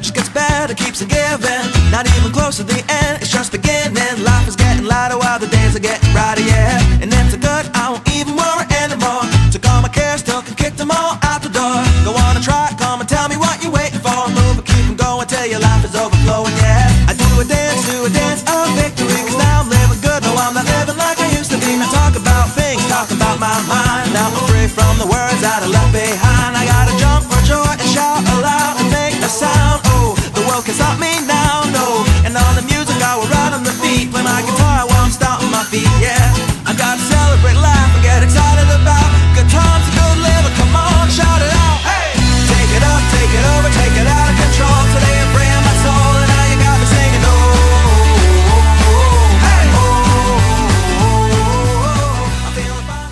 it just gets better, keeps on giving. Not even close to the end, it's just beginning. Life is getting lighter while the days are getting brighter, yeah. And it's a good, I won't even worry anymore. Took all my cares, took and kicked them all out the door. Go on and try, come and tell me what you're waiting for. Move and keep on going till your life is overflowing, yeah. I do a dance of victory, cause now I'm living good. No, I'm not living like I used to be. Now talk about things, talk about my mind. Now I'm free from the words that I left behind. I gotta jump for joy and shout aloud and make a sound. Oh, the world can stop me now, no. And on the music I will ride on the beat. Play my guitar while I'm stomping my feet, yeah. I gotta celebrate life and get excited about good times and good living. Come on, shout it out, hey! Take it up, take it over, take it out of control. Today I'm freeing my soul and now you got me singing, oh, hey, oh, I'm feeling fine.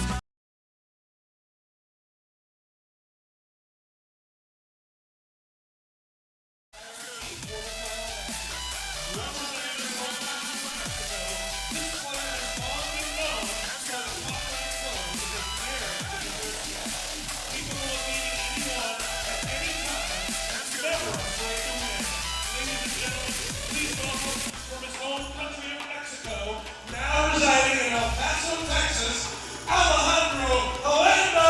From his home country of Mexico, now residing in El Paso, Texas, Landa.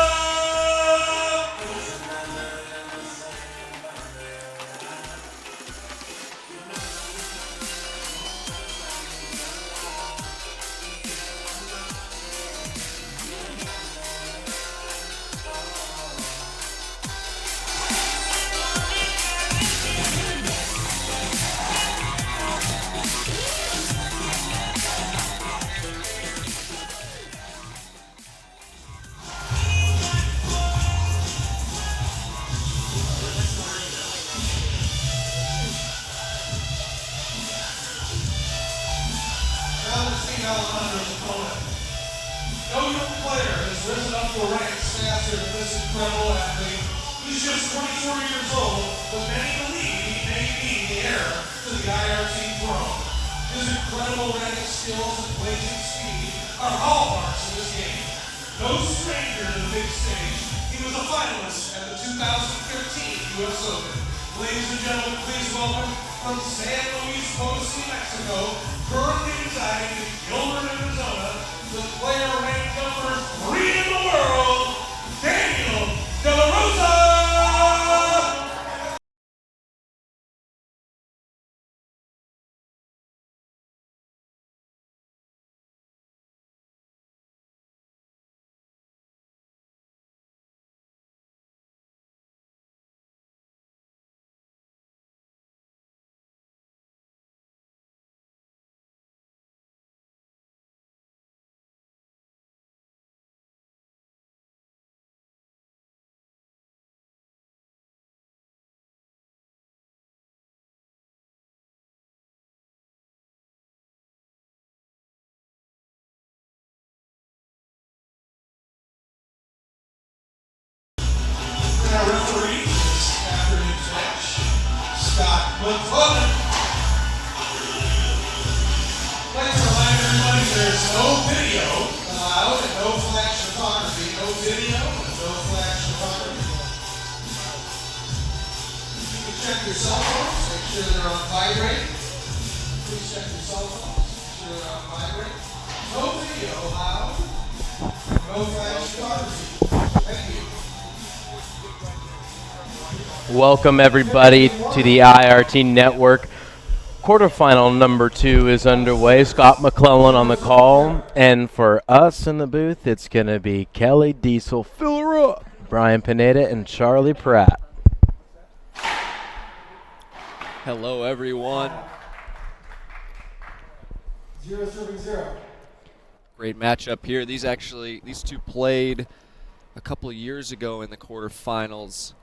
Now let's see how Landa's opponent. No young player has risen up the ranks faster than this incredible athlete. He's just 24 years old, but many believe he may be the heir to the IRT throne. His incredible ranking skills and blazing speed are hallmarks of this game. No stranger to the big stage, he was a finalist at the 2013 US Open. Ladies and gentlemen, please welcome from San Luis Potosí, Mexico, currently residing in Gilbert, Arizona, the player ranked number 3 in the world, Daniel De La Rosa! Our referee this afternoon's match, Scott McClellan. I'd like to remind everybody there's no video allowed and no flash photography. No video and no flash photography. You can check your cell phones, make sure they're on vibrate. Please check your cell phones, make sure they're on vibrate. No video allowed, no flash photography. Thank you. Welcome everybody to the IRT Network. Quarterfinal number 2 is underway. Scott McClellan on the call. And for us in the booth, it's going to be Kelly Diesel, Phil Rook, Brian Pineda, and Charlie Pratt. Hello everyone. 0-0. Great matchup here. These two played a couple of years ago in the quarterfinals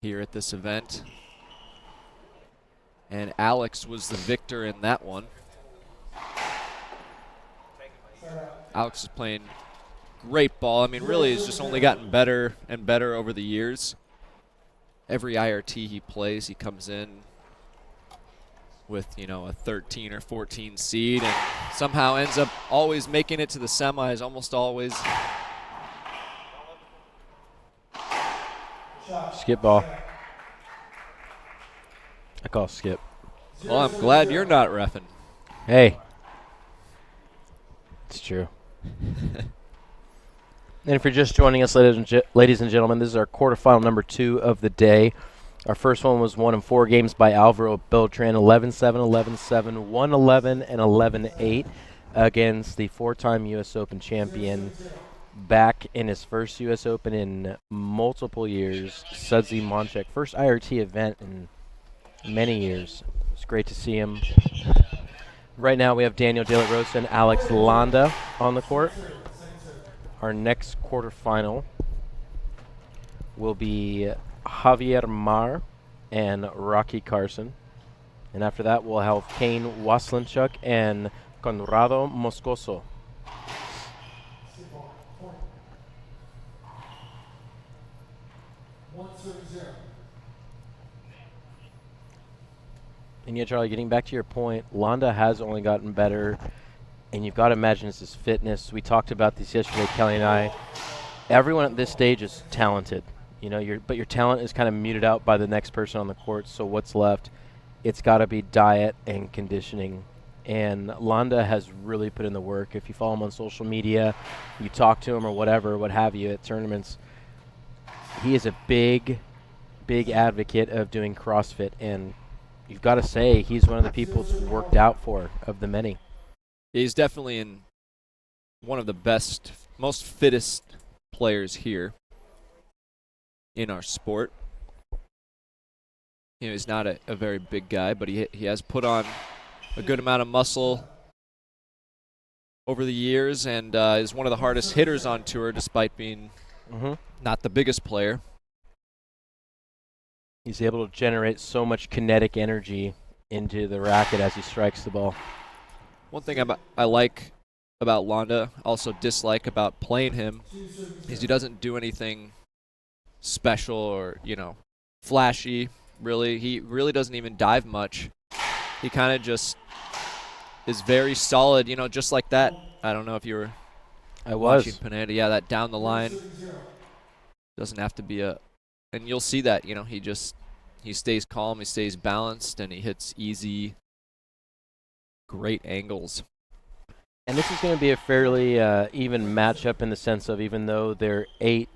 here at this event. And Alex was the victor in that one. Alex is playing great ball. I mean, really has just only gotten better and better over the years. Every IRT he plays, he comes in with, you know, a 13 or 14 seed and somehow ends up always making it to the semis, almost always. Skip ball. I call skip. Well, I'm glad you're not reffing. Hey. It's true. And if you're just joining us, ladies and gentlemen, this is our quarterfinal number 2 of the day. Our first one was won in 4 games by Alvaro Beltran, 11-7, 11-7, 1-11, and 11-8 against the 4-time U.S. Open champion. Back in his first U.S. Open in multiple years, Sudsy Monchek. First IRT event in many years. It's great to see him. Right now we have Daniel De La Rosa and Alex Landa on the court. Our next quarterfinal will be Javier Mar and Rocky Carson. And after that we'll have Kane Waslinchuk and Conrado Moscoso. And yeah, Charlie, getting back to your point, Landa has only gotten better, and you've got to imagine it's his fitness. We talked about this yesterday, Kelly and I. Everyone at this stage is talented, but your talent is kind of muted out by the next person on the court. So what's left? It's got to be diet and conditioning. And Landa has really put in the work. If you follow him on social media, you talk to him or whatever, what have you, at tournaments, he is a big advocate of doing CrossFit, and you've got to say he's one of the people it's worked out for of the many. He's definitely one of the best, most fittest players here in our sport. He's not a very big guy, but he has put on a good amount of muscle over the years, and is one of the hardest hitters on tour despite being not the biggest player. He's able to generate so much kinetic energy into the racket as he strikes the ball. One thing I like about Landa, also dislike about playing him, is he doesn't do anything special or, flashy, really. He really doesn't even dive much. He kind of just is very solid, just like that. I don't know if you were watching Pineda. Yeah, that down the line doesn't have to be and you'll see that, he stays calm, he stays balanced, and he hits easy, great angles. And this is going to be a fairly even matchup in the sense of, even though they're 8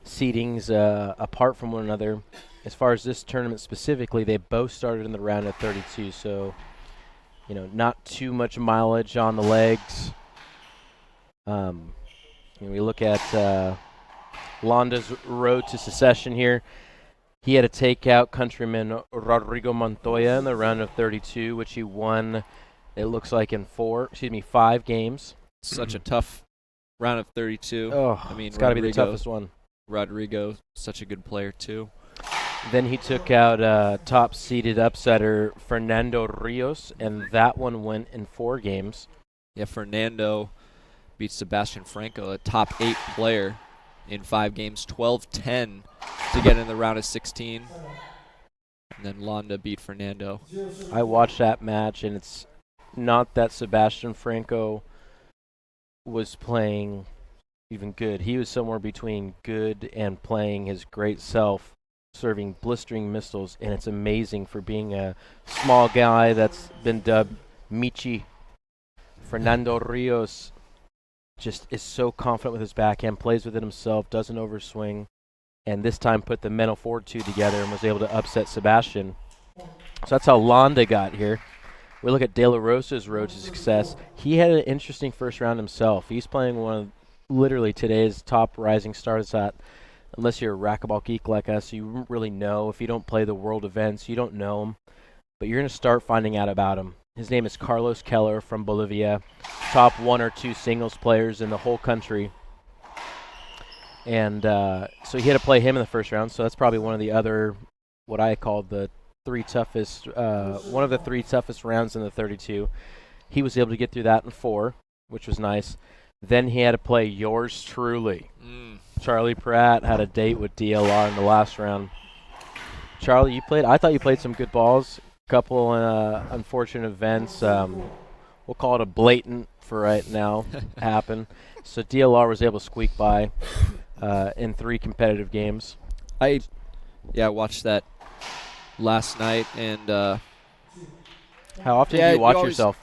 seedings apart from one another, as far as this tournament specifically, they both started in the round of 32, so not too much mileage on the legs. We look at Landa's road to secession here. He had to take out countryman Rodrigo Montoya in the round of 32, which he won, it looks like, in 5 games. Such a tough round of 32. Oh, it's got to be the toughest one. Rodrigo, such a good player, too. Then he took out top-seeded upsetter Fernando Rios, and that one went in 4 games. Yeah, Fernando beat Sebastian Franco, a top 8 player, in 5 games, 12-10 to get in the round of 16. And then Landa beat Fernando. I watched that match, and it's not that Sebastian Franco was playing even good. He was somewhere between good and playing his great self, serving blistering missiles, and it's amazing for being a small guy that's been dubbed Michi. Fernando Rios just is so confident with his backhand, plays with it himself, doesn't overswing, and this time put the mental fortitude together and was able to upset Sebastian. So that's how Landa got here. We look at De La Rosa's road to success. He had an interesting first round himself. He's playing one of literally today's top rising stars that, unless you're a racquetball geek like us, you don't really know. If you don't play the world events, you don't know him. But you're going to start finding out about him. His name is Carlos Keller from Bolivia, top 1 or 2 singles players in the whole country. And so he had to play him in the first round, so that's probably one of the other, what I call the 3 toughest, one of the 3 toughest rounds in the 32. He was able to get through that in 4, which was nice. Then he had to play yours truly. Charlie Pratt had a date with DLR in the last round. Charlie, I thought you played some good balls. Couple unfortunate events. We'll call it a blatant for right now happen. So DLR was able to squeak by in 3 competitive games. I watched that last night, and How often yeah, do you you watch always- yourself?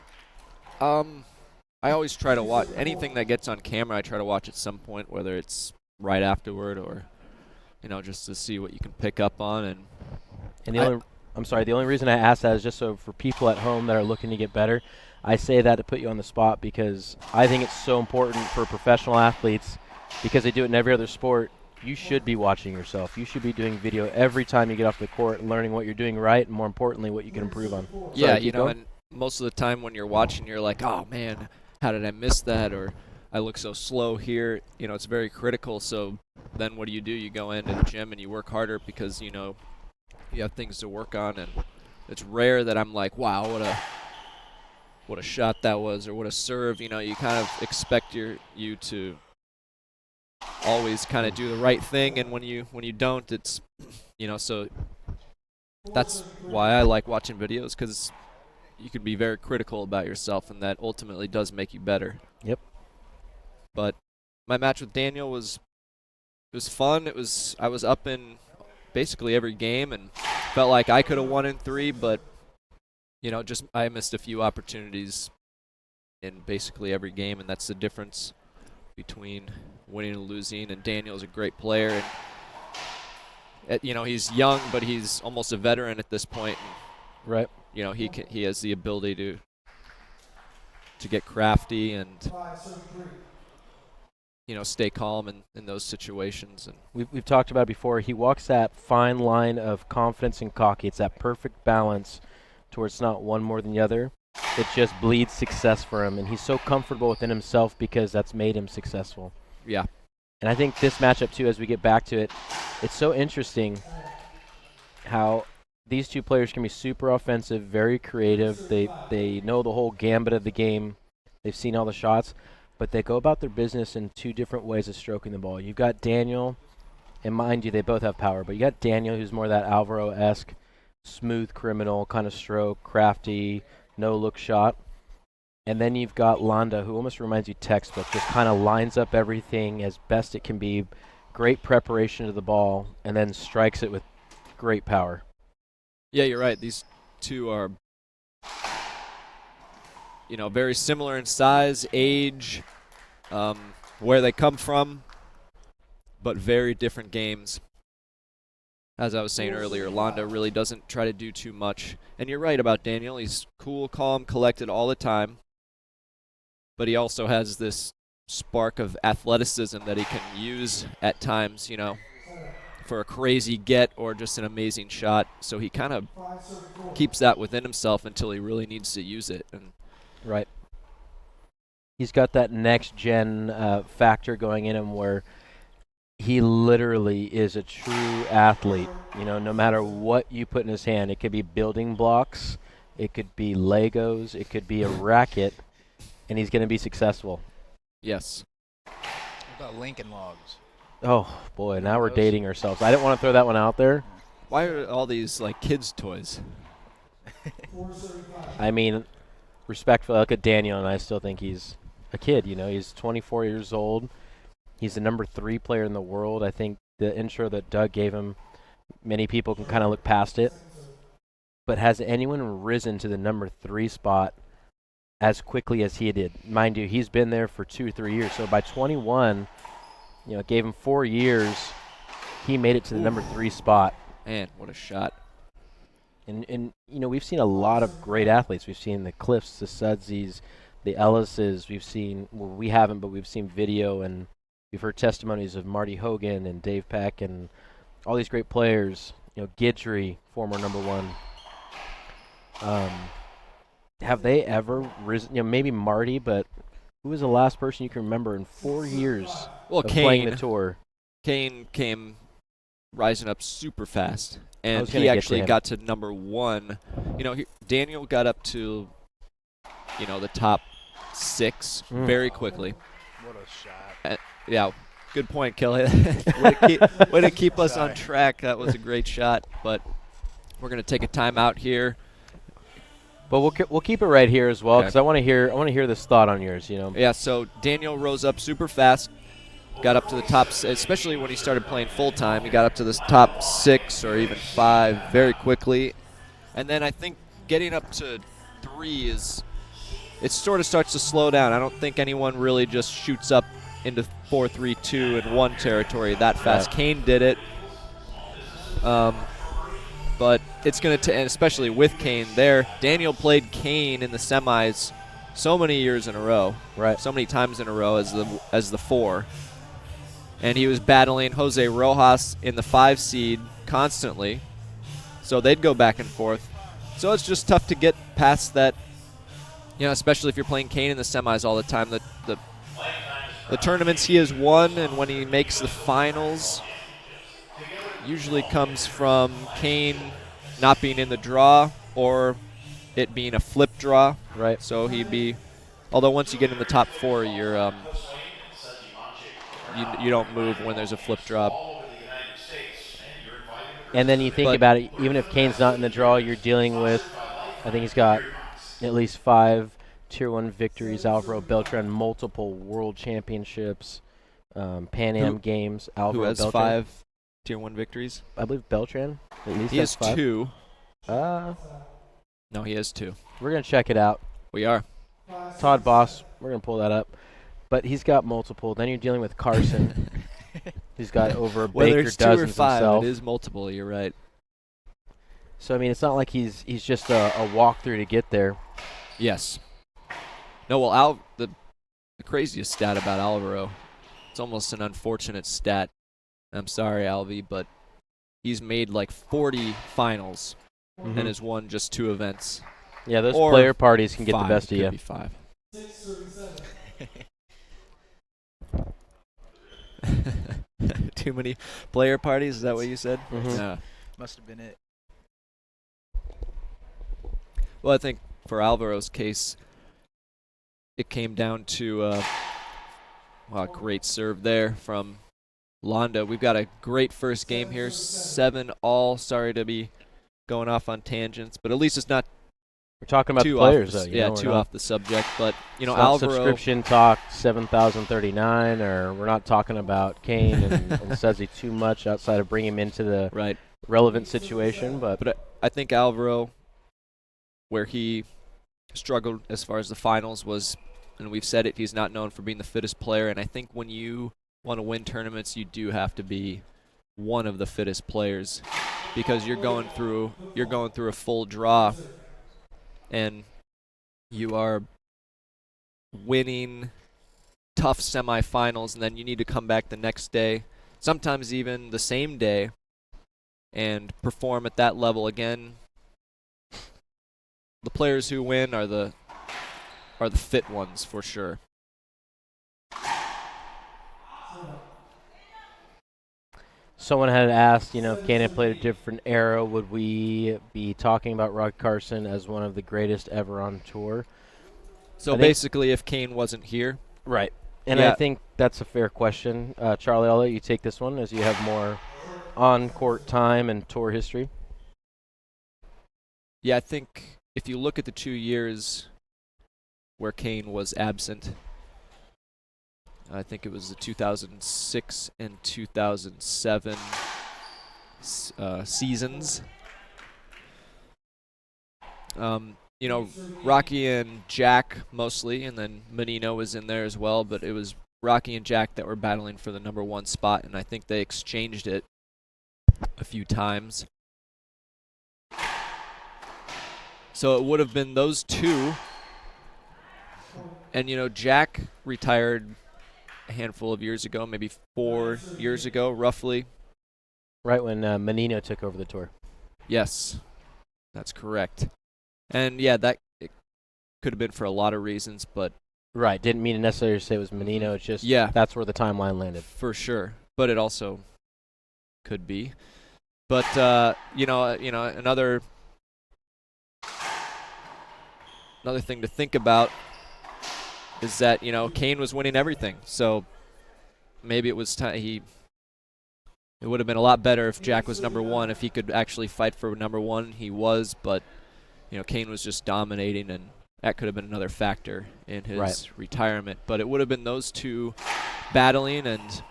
I always try to watch anything that gets on camera. I try to watch at some point, whether it's right afterward or, just to see what you can pick up on. And the only reason I ask that is just so for people at home that are looking to get better. I say that to put you on the spot because I think it's so important for professional athletes because they do it in every other sport. You should be watching yourself. You should be doing video every time you get off the court and learning what you're doing right and, more importantly, what you can improve on. Yeah, Sorry, keep going. and most of the time when you're watching, you're like, oh, man, how did I miss that? Or I look so slow here. It's very critical. So then what do? You go into the gym and you work harder because, you have things to work on. And it's rare that I'm like, wow, what a shot that was, or what a serve. You kind of expect you to always kind of do the right thing, and when you don't, it's so that's why I like watching videos, because you can be very critical about yourself, and that ultimately does make you better. Yep. But my match with Daniel was fun. I was up in basically every game and felt like I could have won in 3, but just I missed a few opportunities in basically every game, and that's the difference between winning and losing. And Daniel's a great player, and he's young, but he's almost a veteran at this point. And, right. He has the ability to get crafty and stay calm in those situations. And We've talked about it before. He walks that fine line of confidence and cocky. It's that perfect balance to where it's not one more than the other. It just bleeds success for him, and he's so comfortable within himself because that's made him successful. Yeah. And I think this matchup, too, as we get back to it, it's so interesting how these two players can be super offensive, very creative. They know the whole gambit of the game. They've seen all the shots, but they go about their business in two different ways of stroking the ball. You've got Daniel, and mind you, they both have power, but you got Daniel, who's more that Alvaro-esque, smooth criminal kind of stroke, crafty, no-look shot. And then you've got Landa, who almost reminds you textbook, just kind of lines up everything as best it can be, great preparation of the ball, and then strikes it with great power. Yeah, you're right. These two are, very similar in size, age, where they come from, but very different games. As I was saying earlier, Landa really doesn't try to do too much. And you're right about Daniel. He's cool, calm, collected all the time. But he also has this spark of athleticism that he can use at times, for a crazy get or just an amazing shot. So he kind of keeps that within himself until he really needs to use it. And right. He's got that next-gen factor going in him where he literally is a true athlete. No matter what you put in his hand, it could be building blocks, it could be Legos, it could be a racket, and he's going to be successful. yes. What about Lincoln Logs? Oh, boy, now we're dating ourselves. I didn't want to throw that one out there. Why are all these kids' toys? I mean, respectfully, I look at Daniel, and I still think he's a kid. He's 24 years old. He's the number 3 player in the world. I think the intro that Doug gave him, many people can kind of look past it. But has anyone risen to the number 3 spot as quickly as he did? Mind you, he's been there for 2 or 3 years. So by 21, it gave him 4 years. He made it to the number 3 spot. Man, what a shot. And we've seen a lot of great athletes. We've seen the Cliffs, the Sudsies, the Ellises. We haven't, but we've seen video, and we've heard testimonies of Marty Hogan and Dave Peck and all these great players. Guidry, former number 1. Have they ever risen? Maybe Marty, but who was the last person you can remember in 4 years of playing the tour? Kane came rising up super fast, and gonna he get actually to him. got to number 1. Daniel got up to, the top 6 very quickly. What a shot. Yeah, good point, Kelly. Way to keep us on track. That was a great shot, but we're going to take a timeout here. But we'll keep it right here as well, Okay. because I want to hear this thought on yours. Yeah, so Daniel rose up super fast, got up to the top, especially when he started playing full-time, he got up to the top 6 or even 5 very quickly. And then I think getting up to 3 it sort of starts to slow down. I don't think anyone really just shoots up into 4, 3, 2, and 1 territory that fast. Right. Kane did it. But it's going to, and especially with Kane there, Daniel played Kane in the semis so many years in a row, Right. so many times in a row as the 4. And he was battling Jose Rojas in the 5 seed constantly. So they'd go back and forth. So it's just tough to get past that, especially if you're playing Kane in the semis all the time. The tournaments he has won, and when he makes the finals, usually comes from Kane not being in the draw or it being a flip draw. Right. So although once you get in the top 4, you're you don't move when there's a flip draw. And then you think about it, even if Kane's not in the draw, you're dealing with, I think he's got at least 5 Tier 1 victories. Alvaro Beltran, multiple world championships, Pan Am Games. Alvaro Who has Beltran. 5 Tier 1 victories? I believe Beltran at least He has 5. 2. No, he has 2. we're going to check it out. We are. Todd Boss, we're going to pull that up. But he's got multiple. Then you're dealing with Carson. He's got over Whether Baker it's 2 or dozens 5, himself. it is multiple. You're right. So, I mean, it's not like he's just a walkthrough to get there. Yes. No, well, the craziest stat about Alvaro, it's almost an unfortunate stat. I'm sorry, Alvy, but he's made like 40 finals and has won just 2 events. Yeah, those Or player parties can get 5, the best of could you. be 5. Too many player parties? Is that what you said? Mhm. Yeah. Must have been it. Well, I think for Alvaro's case, it came down to a great serve there from Landa. We've got a great first game here, 7-all. Sorry to be going off on tangents, but at least it's not We're talking about the too players, off though. the, We're too not- off the subject. But it's not Alvaro. subscription talk 7,039, or we're not talking about Kane and Sezzi too much outside of bringing him into the Right. relevant situation. But I think Alvaro, where he struggled as far as the finals was, and we've said it, he's not known for being the fittest player. And I think when you want to win tournaments, you do have to be one of the fittest players, because you're going through a full draw, and you are winning tough semifinals, and then you need to come back the next day, sometimes even the same day, and perform at that level again. The players who win are the fit ones for sure. someone had asked, if Kane had played a different era, would we be talking about Rod Carson as one of the greatest ever on tour? So basically, if Kane wasn't here. Right. And Yeah. I think that's a fair question. Charlie, I'll let you take this one as you have more on-court time and tour history. Yeah, I think if you look at the 2 years where Kane was absent, I think it was the 2006 and 2007 seasons. Rocky and Jack mostly, and then Menino was in there as well, but it was Rocky and Jack that were battling for the number 1 spot, and I think they exchanged it a few times. So it would have been those 2. And, Jack retired a handful of years ago, maybe 4 years ago, roughly. Right when Menino took over the tour. Yes, that's correct. And, yeah, it could have been for a lot of reasons, but Right. Didn't mean to necessarily say it was Menino. It's just that's where the timeline landed. for sure. But it also could be. But, another thing to think about is that, Kane was winning everything. So maybe it was time it would have been a lot better if Jack was number 1, if he could actually fight for number 1. He was, but Kane was just dominating, and that could have been another factor in his Right. retirement. But it would have been those two battling, and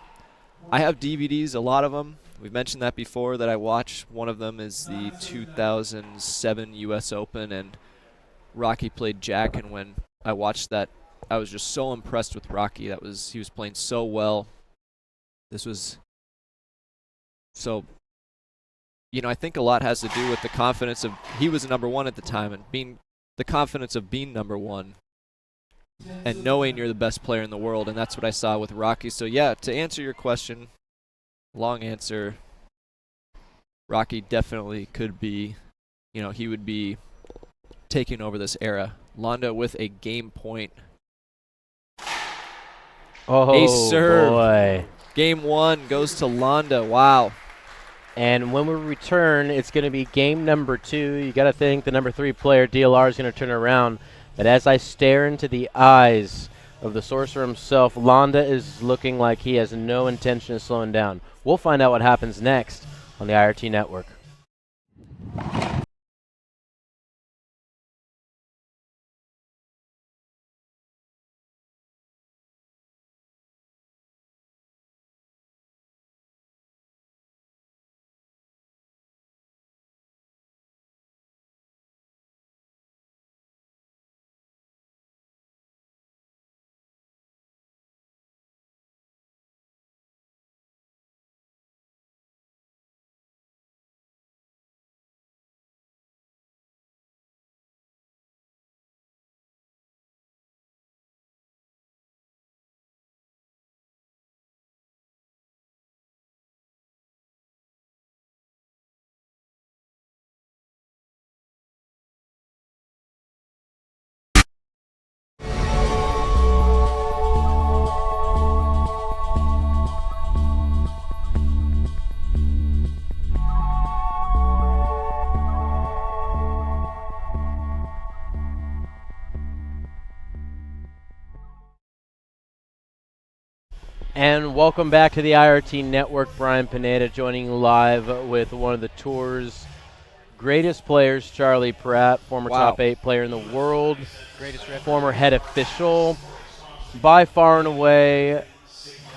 I have DVDs, a lot of them. We've mentioned that before that I watched. One of them is the 2007 U.S. Open, and Rocky played Jack, and when I watched that, I was just so impressed with Rocky. He was playing so well. This was so, I think a lot has to do with the confidence of, he was number one at the time, and the confidence of being number one and knowing you're the best player in the world, and that's what I saw with Rocky. So yeah, to answer your question, long answer, Rocky definitely could be, he would be taking over this era. Landa with a game point. Oh, Ace serve. boy. Game 1 goes to Landa. Wow. And when we return, it's going to be game number 2. You got to think the number 3 player, DLR, is going to turn around. But as I stare into the eyes of the sorcerer himself, Landa is looking like he has no intention of slowing down. We'll find out what happens next on the IRT Network. And welcome back to the IRT Network. Brian Pineda joining live with one of the tour's greatest players, Charlie Pratt, former top 8 player in the world, Greatest referee. former head official, by far and away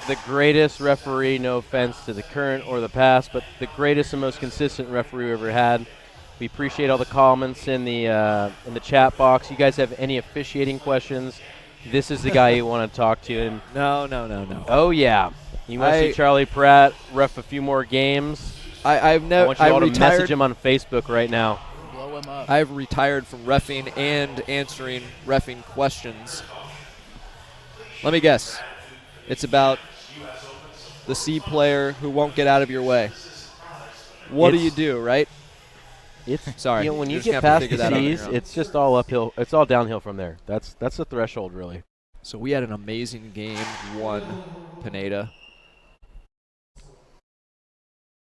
the greatest referee, no offense to the current or the past, but the greatest and most consistent referee we ever had. We appreciate all the comments in the chat box. You guys have any officiating questions? This is the guy you want to talk to. And No. oh, yeah. You want to see Charlie Pratt ref a few more games? I've I never. want you all to message him on Facebook right now. Blow him up. I've retired from reffing and answering reffing questions. Let me guess. It's about the C player who won't get out of your way. What do you do, right? It's Sorry, when you're you just get gonna have past to the figure that out on C's, your own. it's just all uphill. It's all downhill from there. That's the threshold, really. So we had an amazing game 1, Pineda.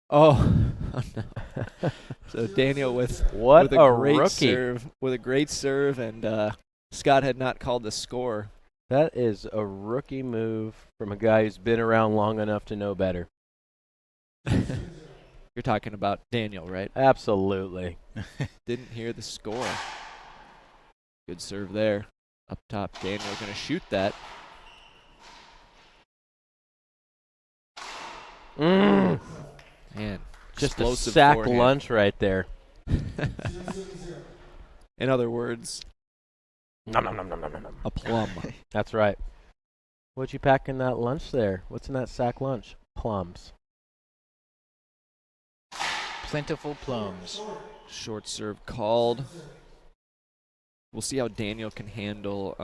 Oh, no. So Daniel with What with a a great rookie. serve, and Scott had not called the score. That is a rookie move from a guy who's been around long enough to know better. You're talking about Daniel, right? Absolutely. Didn't hear the score. Good serve there. Up top, Daniel going to shoot that. Mm. Man, Just a explosive sack forehand. lunch right there. In other words, Nom, nom, nom, nom, nom, nom, nom. a plum. That's right. What'd you pack in that lunch there? What's in that sack lunch? Plums. Plentiful plums. Short serve called. We'll see how Daniel can handle,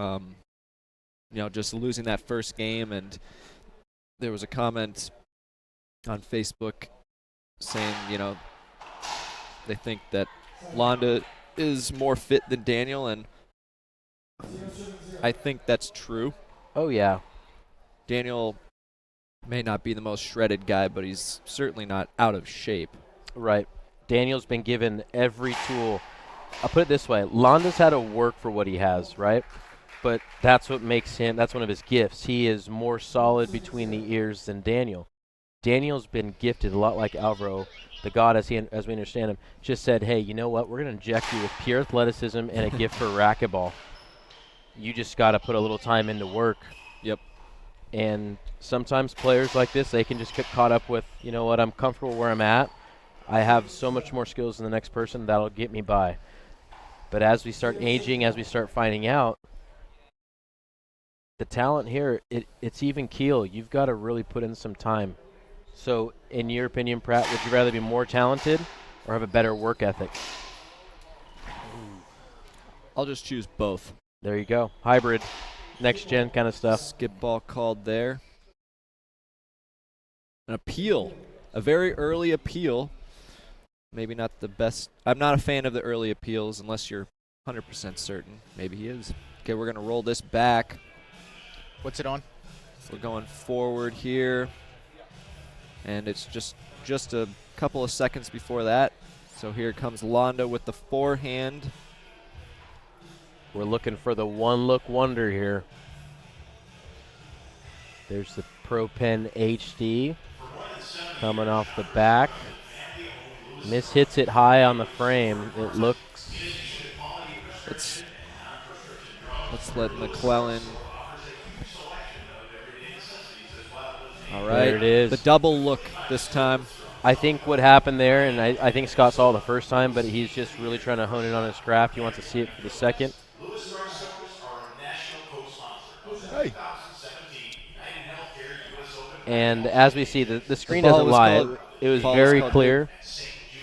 just losing that first game. And there was a comment on Facebook saying, they think that Landa is more fit than Daniel, and I think that's true. Oh, yeah. Daniel may not be the most shredded guy, but he's certainly not out of shape. Right. Daniel's been given every tool. I'll put it this way. Landa's had to work for what he has, right? But that's what makes him, that's one of his gifts. He is more solid between the ears than Daniel. Daniel's been gifted a lot like Alvaro, the god, as we understand him, just said, hey, you know what? We're going to inject you with pure athleticism and a gift for racquetball. You just got to put a little time into work. Yep. And sometimes players like this, they can just get caught up with, you know what, I'm comfortable where I'm at. I have so much more skills than the next person that'll get me by. But as we start aging, as we start finding out, the talent here, it's even keel. You've got to really put in some time. So, in your opinion, Pratt, would you rather be more talented or have a better work ethic? I'll just choose both. There you go. Hybrid, next-gen kind of stuff. Skip ball called there. An appeal. A very early appeal. Maybe not the best. I'm not a fan of the early appeals unless you're 100% certain. Maybe he is. Okay, we're going to roll this back. What's it on? We're going forward here. And it's just a couple of seconds before that. So here comes Landa with the forehand. We're looking for the one-look wonder here. There's the Pro Pen HD coming off the back. Miss hits it high on the frame. It looks. Let's let McClellan. All right. There it is. The double look this time. I think what happened there, and I think Scott saw it the first time, but he's just really trying to hone in on his craft. He wants to see it for the second. Hey. And as we see, the screen ball doesn't was lie. called- It was ball was very called clear.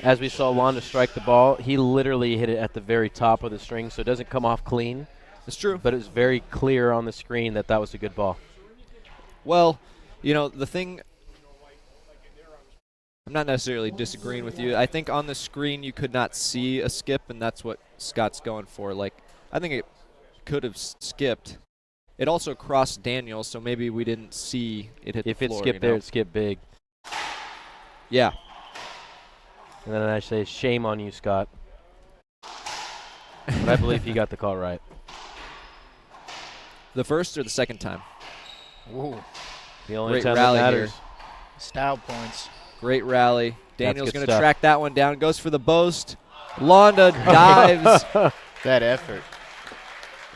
As we saw Landa strike the ball, he literally hit it at the very top of the string, so it doesn't come off clean. It's true. But it was very clear on the screen that that was a good ball. Well, you know, the thing, I'm not necessarily disagreeing with you. I think on the screen you could not see a skip, and that's what Scott's going for. Like, I think it could have skipped. It also crossed Daniel, so maybe we didn't see it hit If the it floor. skipped there, it skipped big. Yeah. And then I say, shame on you, Scott. But I believe he got the call right. The first or the second time? Ooh, The only Great time rally that here. matters. style points. Great rally. Daniel's good going to stuff. track that one down. Goes for the boast. Landa dives. That effort.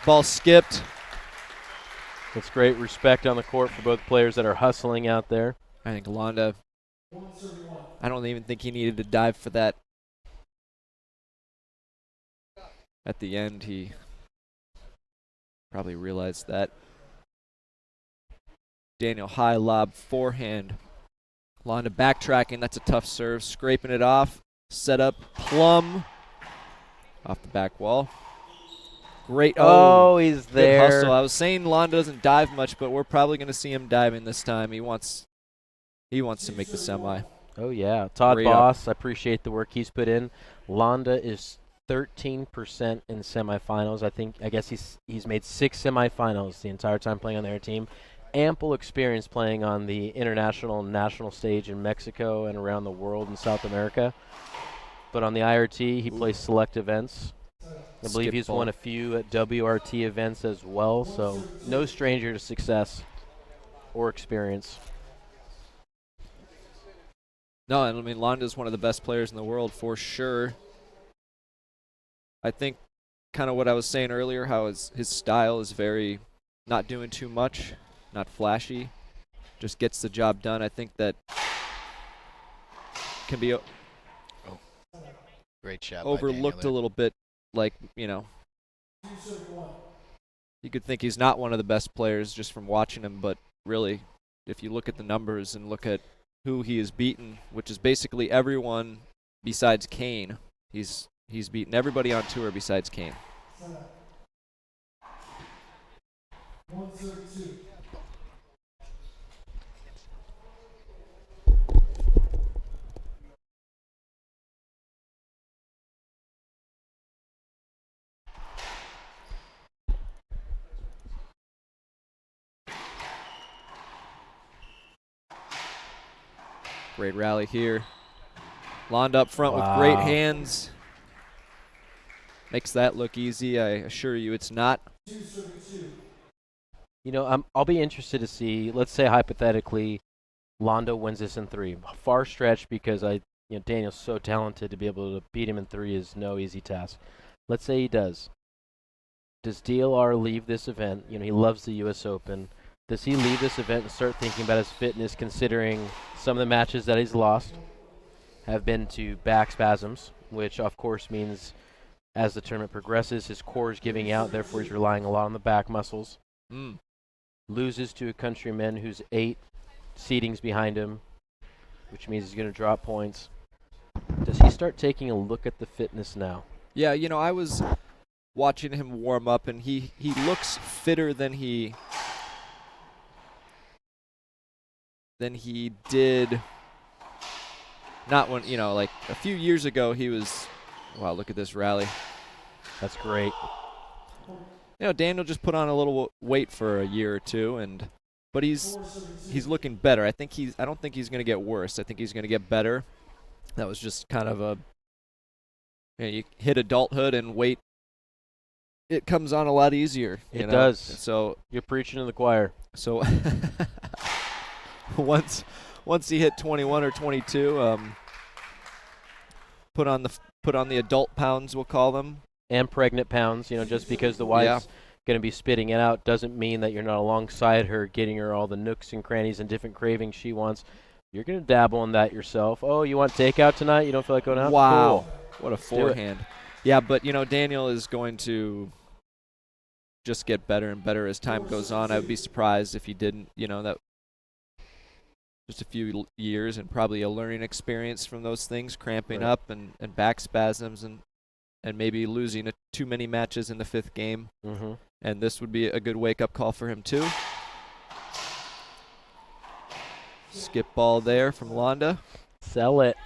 Ball skipped. It's great respect on the court for both players that are hustling out there. I think Landa, I don't even think he needed to dive for that. At the end, he probably realized that. Daniel high lob forehand. Landa backtracking. That's a tough serve. Scraping it off. Set up plumb. Off the back wall. Great. Oh, he's good there. hustle. I was saying Landa doesn't dive much, but we're probably going to see him diving this time. He wants to make the semi. Oh, yeah. Todd Great Boss, I appreciate the work he's put in. Landa is 13% in semifinals. I guess he's made 6 semifinals the entire time playing on their team. Ample experience playing on the international and national stage in Mexico and around the world in South America. But on the IRT, he plays select events. I believe Skip he's ball. won a few at WRT events as well, so no stranger to success or experience. No, I mean, Landa's one of the best players in the world for sure. I think kind of what I was saying earlier, how his style is very not doing too much, not flashy, just gets the job done. I think that can be Great shot. by overlooked a Daniel little bit. Like, you know, you could think he's not one of the best players just from watching him, but really, if you look at the numbers and look at who he has beaten, which is basically everyone besides Kane, he's beaten everybody on tour besides Kane. Great rally here. Landa up front with great Wow. hands. Makes that look easy. I assure you it's not. You know, I'll be interested to see, let's say hypothetically, Landa wins this in 3. Far stretch because Daniel's so talented to be able to beat him in 3 is no easy task. Let's say he does. Does DLR leave this event? You know, he loves the U.S. Open. Does he leave this event and start thinking about his fitness, considering some of the matches that he's lost have been to back spasms, which of course means as the tournament progresses, his core is giving out, therefore he's relying a lot on the back muscles. Loses to a countryman who's 8 seedings behind him, which means he's going to drop points. Does he start taking a look at the fitness now? Yeah, you know, I was watching him warm up, and he looks fitter than he did. Not when, you know, like a few years ago he was. Wow, look at this rally. That's great. You know, Daniel just put on a little weight for a year or two, but he's looking better. I don't think he's going to get worse. I think he's going to get better. That was just kind of you hit adulthood and weight. It comes on a lot easier. It know? does. So you're preaching to the choir. So once he hit 21 or 22, put on the adult pounds, we'll call them. And pregnant pounds, you know, just because the wife's going to be spitting it out doesn't mean that you're not alongside her, getting her all the nooks and crannies and different cravings she wants. You're going to dabble in that yourself. Oh, you want takeout tonight? You don't feel like going out? Wow. Cool. What a forehand. Yeah, but, you know, Daniel is going to just get better and better as time goes on. I would be surprised if he didn't, you know, that just a few years and probably a learning experience from those things, cramping up and back spasms and maybe losing too many matches in the 5th game. And this would be a good wake-up call for him, too. Skip ball there from Landa. Sell it.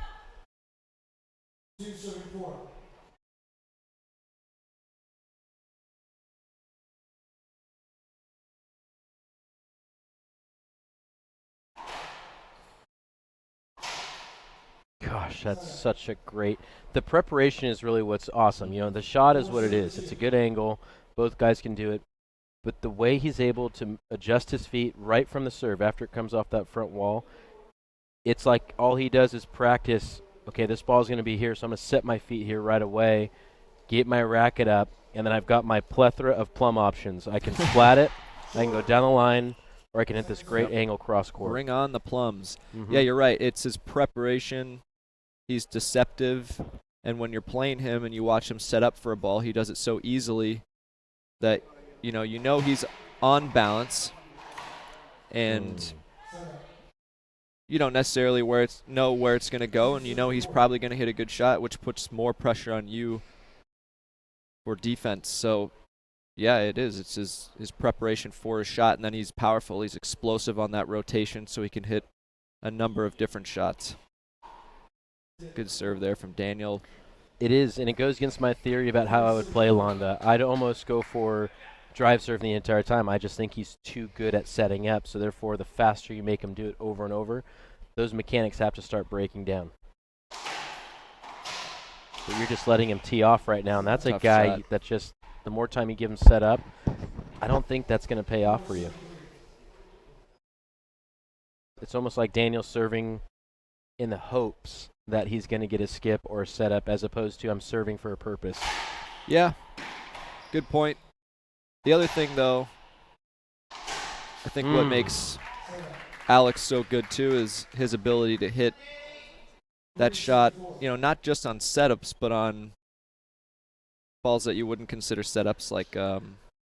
Gosh, that's such a great... The preparation is really what's awesome. You know, the shot is what it is. It's a good angle. Both guys can do it. But the way he's able to adjust his feet right from the serve after it comes off that front wall, it's like all he does is practice, okay, this ball's going to be here, so I'm going to set my feet here right away, get my racket up, and then I've got my plethora of plum options. I can splat it, I can go down the line, or I can hit this great angle cross court. Bring on the plums. Yeah, you're right. It's his preparation. He's deceptive, and when you're playing him and you watch him set up for a ball, he does it so easily that you know he's on balance, and you don't necessarily know where it's going to go, and you know he's probably going to hit a good shot, which puts more pressure on you for defense. So, yeah, it is. It's his preparation for his shot, and then he's powerful. He's explosive on that rotation, so he can hit a number of different shots. Good serve there from Daniel. It is, and it goes against my theory about how I would play Landa. I'd almost go for drive serve the entire time. I just think he's too good at setting up, so therefore the faster you make him do it over and over, those mechanics have to start breaking down. But you're just letting him tee off right now, and that's Tough a guy shot. that just, the more time you give him set up, I don't think that's going to pay off for you. It's almost like Daniel serving in the hopes that he's going to get a skip or a setup, as opposed to I'm serving for a purpose. Yeah, good point. The other thing, though, I think what makes Alex so good, too, is his ability to hit that shot, you know, not just on setups, but on balls that you wouldn't consider setups, like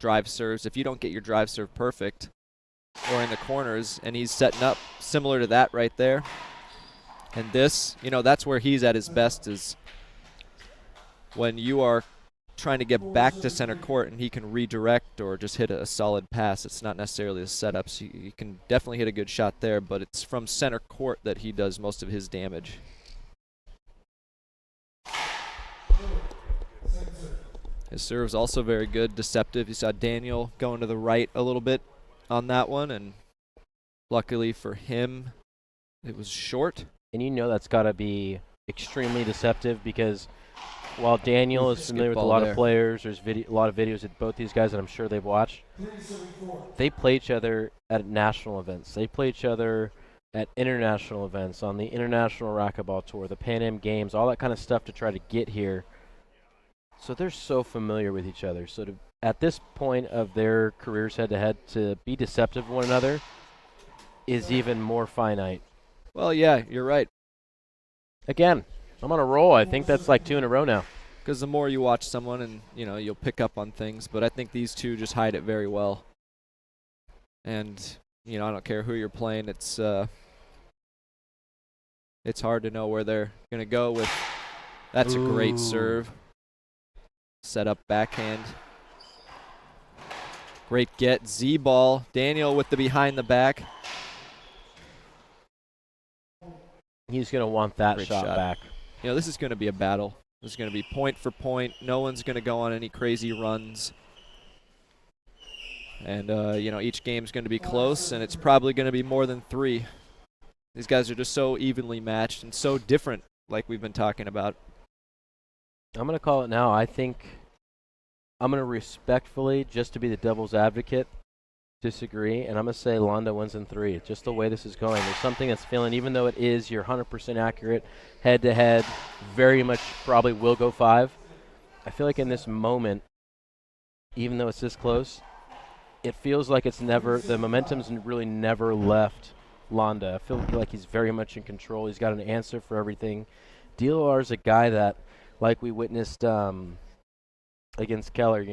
drive serves. If you don't get your drive serve perfect or in the corners, and he's setting up similar to that right there, and this, you know, that's where he's at his best, is when you are trying to get back to center court and he can redirect or just hit a solid pass. It's not necessarily a setup, so you can definitely hit a good shot there, but it's from center court that he does most of his damage. His serve's also very good, deceptive. You saw Daniel going to the right a little bit on that one, and luckily for him, it was short. And you know that's got to be extremely deceptive, because while Daniel is familiar with a lot of players, there's a lot of videos of both these guys that I'm sure they've watched. They play each other at national events. They play each other at international events, on the International Racquetball Tour, the Pan Am Games, all that kind of stuff to try to get here. So they're so familiar with each other. So to at this point of their careers head-to-head, to be deceptive of one another is even more finite. Well, yeah, you're right. Again, I'm on a roll. I think that's like 2 in a row now. Because the more you watch someone, and you'll pick up on things. But I think these two just hide it very well. And I don't care who you're playing. It's hard to know where they're gonna go with. That's a great serve. Set up backhand. Great get. Z-ball. Daniel with the behind the back. He's going to want that Great shot back. This is going to be a battle. This is going to be point for point. No one's going to go on any crazy runs. And, each game's going to be close, and it's probably going to be more than 3. These guys are just so evenly matched and so different, like we've been talking about. I'm going to call it now. I think I'm going to respectfully, just to be the devil's advocate, disagree, and I'm going to say Landa wins in 3. Just the way this is going. There's something that's feeling, even though it is your 100% accurate, head-to-head, very much probably will go 5. I feel like in this moment, even though it's this close, it feels like the momentum's really never left Landa. I feel like he's very much in control. He's got an answer for everything. DLR is a guy that, like we witnessed against Keller,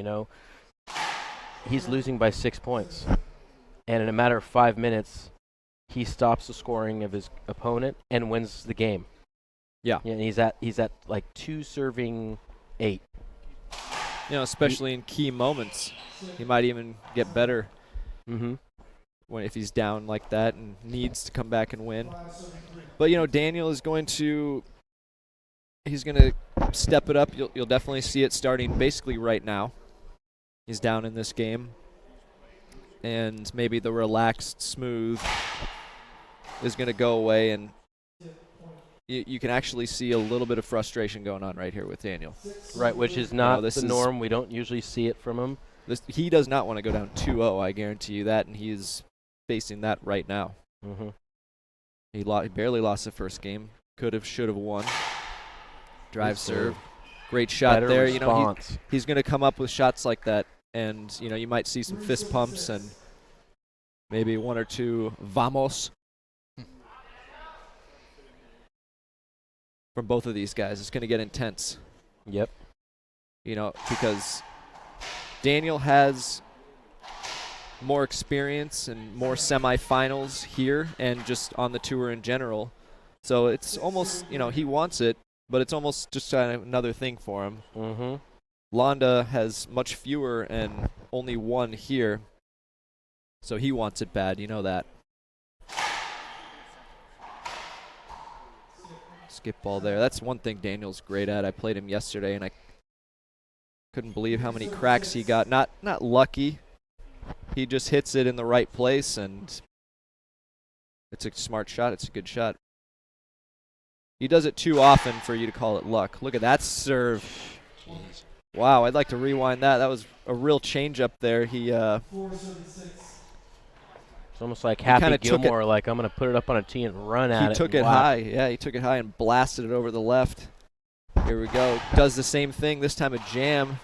he's losing by 6 points. And in a matter of 5 minutes, he stops the scoring of his opponent and wins the game. Yeah. And he's at like 2 serving 8. Especially in key moments. He might even get better if he's down like that and needs to come back and win. But, Daniel is going to step it up. You'll definitely see it starting basically right now. He's down in this game. And maybe the relaxed, smooth is going to go away, and you can actually see a little bit of frustration going on right here with Daniel. Right, which is not the norm. We don't usually see it from him. He does not want to go down 2-0, I guarantee you that, and he is facing that right now. He barely lost the first game. Could have, should have won. Drive serve. Great shot Better there. Response. He's going to come up with shots like that, and you might see some fist pumps and maybe 1 or 2 vamos from both of these guys. It's going to get intense. Yep. Because Daniel has more experience and more semifinals here and just on the tour in general. So it's almost, he wants it, but it's almost just another thing for him. Landa has much fewer and only 1 here. So he wants it bad, that. Skip ball there. That's one thing Daniel's great at. I played him yesterday, and I couldn't believe how many cracks he got. Not lucky. He just hits it in the right place, and it's a smart shot. It's a good shot. He does it too often for you to call it luck. Look at that serve. Jeez. Wow, I'd like to rewind that. That was a real change up there. It's almost like Happy Gilmore, like I'm going to put it up on a tee and run at it. He took it high. Yeah, he took it high and blasted it over the left. Here we go. Does the same thing, this time a jam.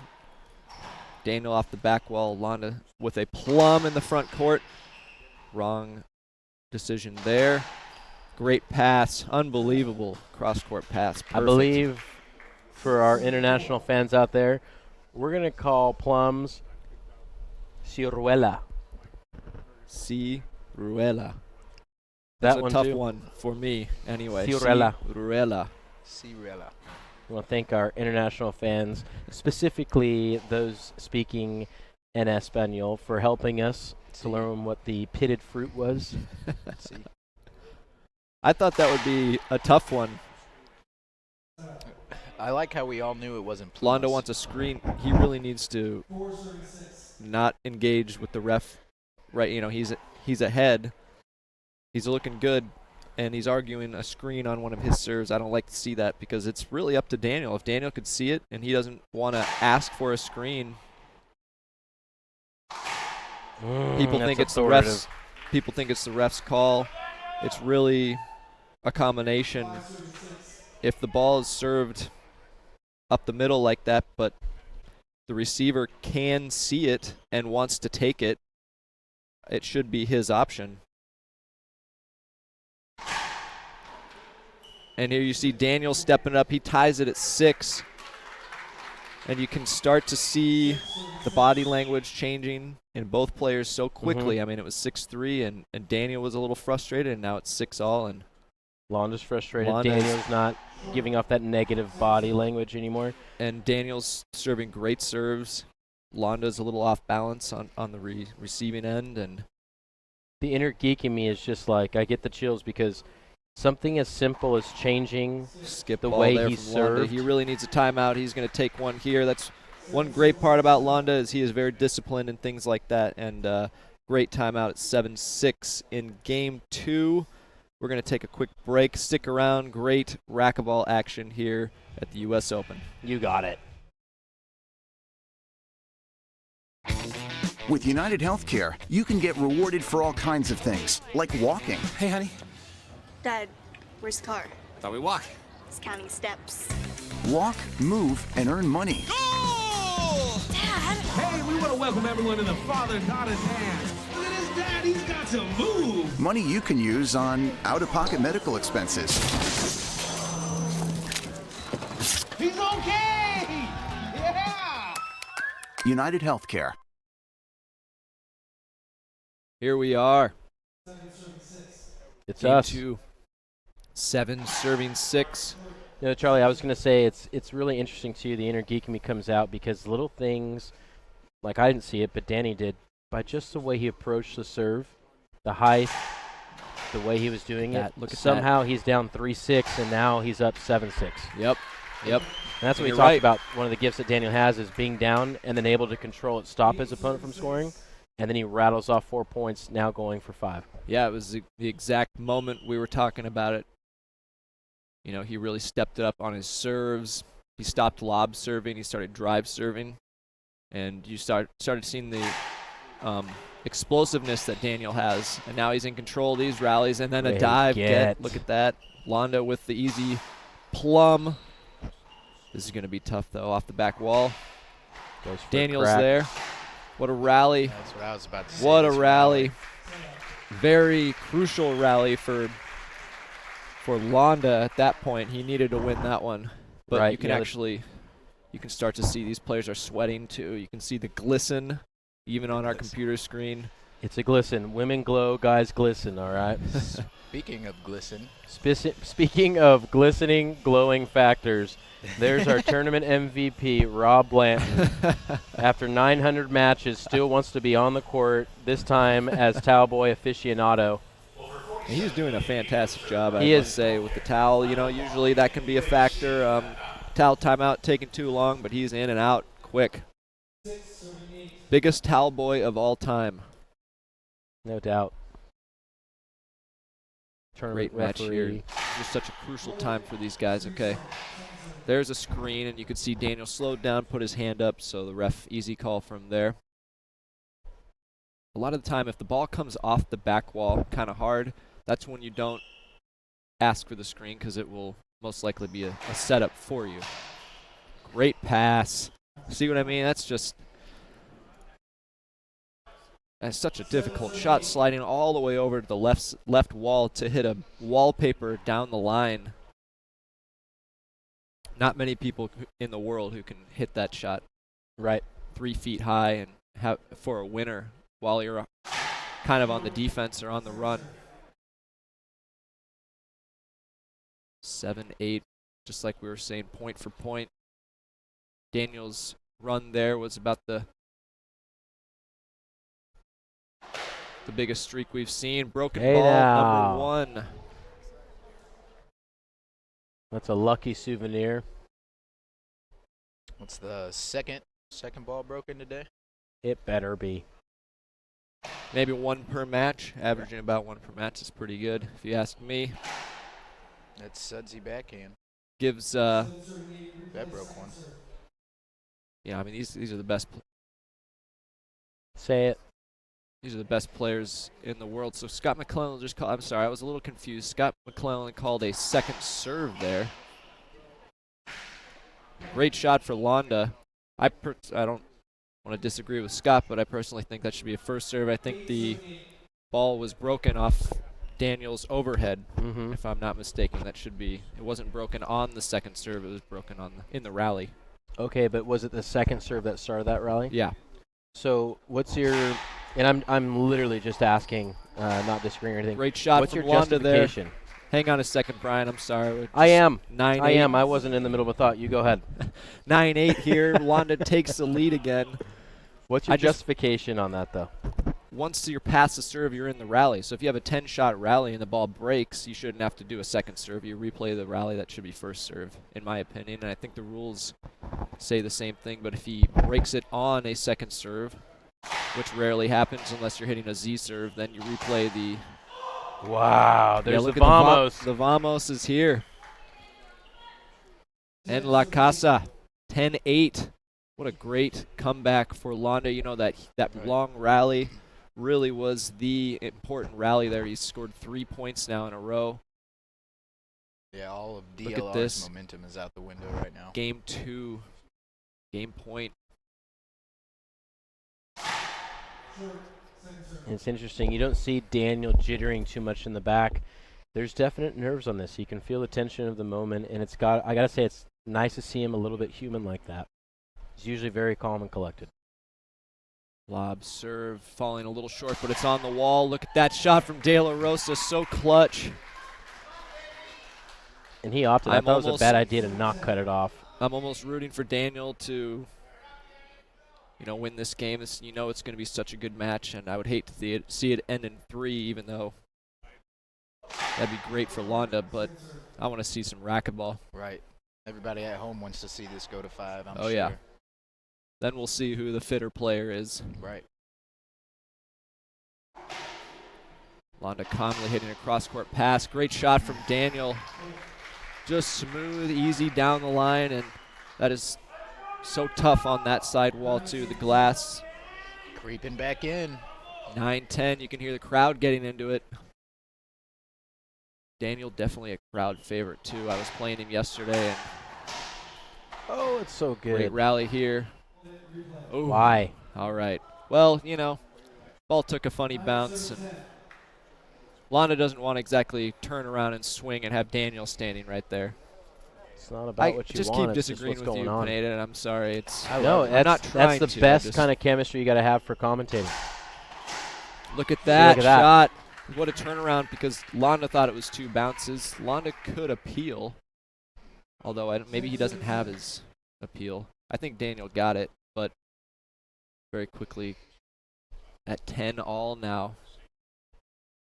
Daniel off the back wall. Landa with a plum in the front court. Wrong decision there. Great pass. Unbelievable cross-court pass. Perfect. I believe for our international fans out there, we're going to call plums ciruela. Ciruela. That That's one a tough too. one for me anyway. Ciruela. Ciruela. Cirella. I want to thank our international fans, specifically those speaking in Espanol, for helping us to learn what the pitted fruit was. See. I thought that would be a tough one. I like how we all knew it wasn't plus. Landa wants a screen. He really needs to not engage with the ref. Right, he's ahead. He's looking good, and he's arguing a screen on one of his serves. I don't like to see that because it's really up to Daniel. If Daniel could see it and he doesn't want to ask for a screen, people think it's the refs. People think it's the ref's call. It's really a combination. If the ball is served up the middle like that, but the receiver can see it and wants to take it, it should be his option. And here you see Daniel stepping up. He ties it at 6. And you can start to see the body language changing in both players so quickly. I mean, it was 6-3, and Daniel was a little frustrated, and now it's 6-all. And Landa's frustrated. Landa's- Daniel's not giving off that negative body language anymore. And Daniel's serving great serves. Landa's a little off balance on the receiving end. And The inner geek in me is just like, I get the chills because something as simple as changing skip the ball way there he from Landa. served. He really needs a timeout. He's going to take one here. That's one great part about Landa is he is very disciplined and things like that. And great timeout at 7-6 in game 2. We're going to take a quick break. Stick around. Great racquetball action here at the U.S. Open. You got it. With United Healthcare, you can get rewarded for all kinds of things, like walking. Hey, honey. Dad, where's the car? Thought we walk. It's counting steps. Walk, move, and earn money. Dad! Hey, we want to welcome everyone to the father-daughter dance. Look at his dad, he's got to move. Money you can use on out-of-pocket medical expenses. He's okay. Yeah. United Healthcare. Here we are. It's Game us. 2. 7 serving 6. You know, Charlie, I was going to say it's really interesting too. The inner geek in me comes out because little things, like I didn't see it, but Danny did, by just the way he approached the serve, the height, the way he was doing it. Look at Somehow he's down 3-6 and now he's up 7-6. Yep. And that's what we You're talked right. about. One of the gifts that Daniel has is being down and then able to control it, stop his opponent from scoring, and then he rattles off 4 points, now going for 5. Yeah, it was the exact moment we were talking about it. You know, he really stepped it up on his serves. He stopped lob serving. He started drive serving. And you started seeing the explosiveness that Daniel has. And now he's in control of these rallies. And then a Great dive. get. Look at that. Landa with the easy plum. This is going to be tough, though, off the back wall. Goes for a Daniel's crack. there. What a rally. That's what I was about to say. What a It's rally. Very crucial rally for Landa at that point. He needed to win that one. But Right, you can yeah, actually, you can start to see these players are sweating too. You can see the glisten even on our computer screen. It's a glisten. Women glow, guys glisten, all right? Speaking of glisten, Speaking of glistening, glowing factors, there's our tournament MVP, Rob Blanton. After 900 matches, still wants to be on the court, this time as towel boy aficionado. He's doing a fantastic job, I He must is. say, with the towel. You know, usually that can be a factor. Towel timeout taking too long, but he's in and out quick. Biggest towel boy of all time. No doubt. Tournament Great match here. referee. Just such a crucial time for these guys. Okay. There's a screen, and you could see Daniel slowed down, put his hand up, so the ref easy call from there. A lot of the time, if the ball comes off the back wall kind of hard, that's when you don't ask for the screen because it will most likely be a setup for you. Great pass. See what I mean? That's such a difficult shot, sliding all the way over to the left wall to hit a wallpaper down the line. Not many people in the world who can hit that shot Right. 3 feet high and have for a winner while you're kind of on the defense or on the run. 7-8, just like we were saying, point for point. Daniel's run there was about the biggest streak we've seen. Broken Hey ball now. number 1. That's a lucky souvenir. what's the second ball broken today? It better be. Maybe 1 per match. Averaging about 1 per match is pretty good, if you ask me. That's sudsy backhand. Gives, That broke one. yeah, I mean, these are the best. Say it. These are the best players in the world. So Scott McClellan just called. I'm sorry, I was a little confused. Scott McClellan called a second serve there. Great shot for Landa. I don't want to disagree with Scott, but I personally think that should be a first serve. I think the ball was broken off Daniel's overhead, if I'm not mistaken. That should be. It wasn't broken on the second serve. It was broken on in the rally. Okay, but was it the second serve that started that rally? Yeah. So what's your? And I'm literally just asking, not disagreeing or anything. Great shot What's from your Landa there. justification? Hang on a second, Brian. I'm sorry. I am. 9-8. I am. I wasn't in the middle of a thought. You go ahead. 9-8 here. Landa takes the lead again. What's your justification on that, though? Once you're past the serve, you're in the rally. So if you have a 10-shot rally and the ball breaks, you shouldn't have to do a second serve. You replay the rally. That should be first serve, in my opinion. And I think the rules say the same thing. But if he breaks it on a second serve, which rarely happens unless you're hitting a Z serve, then you replay the... Wow, there's the look at Vamos. The Vamos is here. And La Casa, 10-8. What a great comeback for Landa. You know, that long rally really was the important rally there. He's scored 3 points now in a row. Yeah, all of Look at DLR's this. momentum is out the window right now. Game 2, game point. And it's interesting. You don't see Daniel jittering too much in the back. There's definite nerves on this. You can feel the tension of the moment, and I gotta say, it's nice to see him a little bit human like that. He's usually very calm and collected. Lob serve falling a little short, but it's on the wall. Look at that shot from De La Rosa, so clutch. And he opted. I thought it was a bad idea to not cut it off. I'm almost rooting for Daniel to, win this game. It's going to be such a good match, and I would hate to see it end in 3, even though that'd be great for Landa, but I want to see some racquetball. Right. Everybody at home wants to see this go to 5, I'm sure. Oh, yeah. Then we'll see who the fitter player is. Right. Landa calmly hitting a cross-court pass. Great shot from Daniel. Just smooth, easy down the line, and that is so tough on that side wall, too. The glass. Creeping back in. 9-10. You can hear the crowd getting into it. Daniel definitely a crowd favorite, too. I was playing him yesterday, and oh, it's so good. Great rally here. Ooh. Why? All right. Well, ball took a funny bounce, and Landa doesn't want to exactly turn around and swing and have Daniel standing right there. It's not about what you just want. keep disagreeing it's just with what's you, going on. Pineda, and I'm sorry. I'm not trying that's the best kind of chemistry you got to have for commentating. Look at that look at that shot. What a turnaround, because Landa thought it was 2 bounces. Landa could appeal, although maybe he doesn't have his appeal. I think Daniel got it, but very quickly at 10-all now.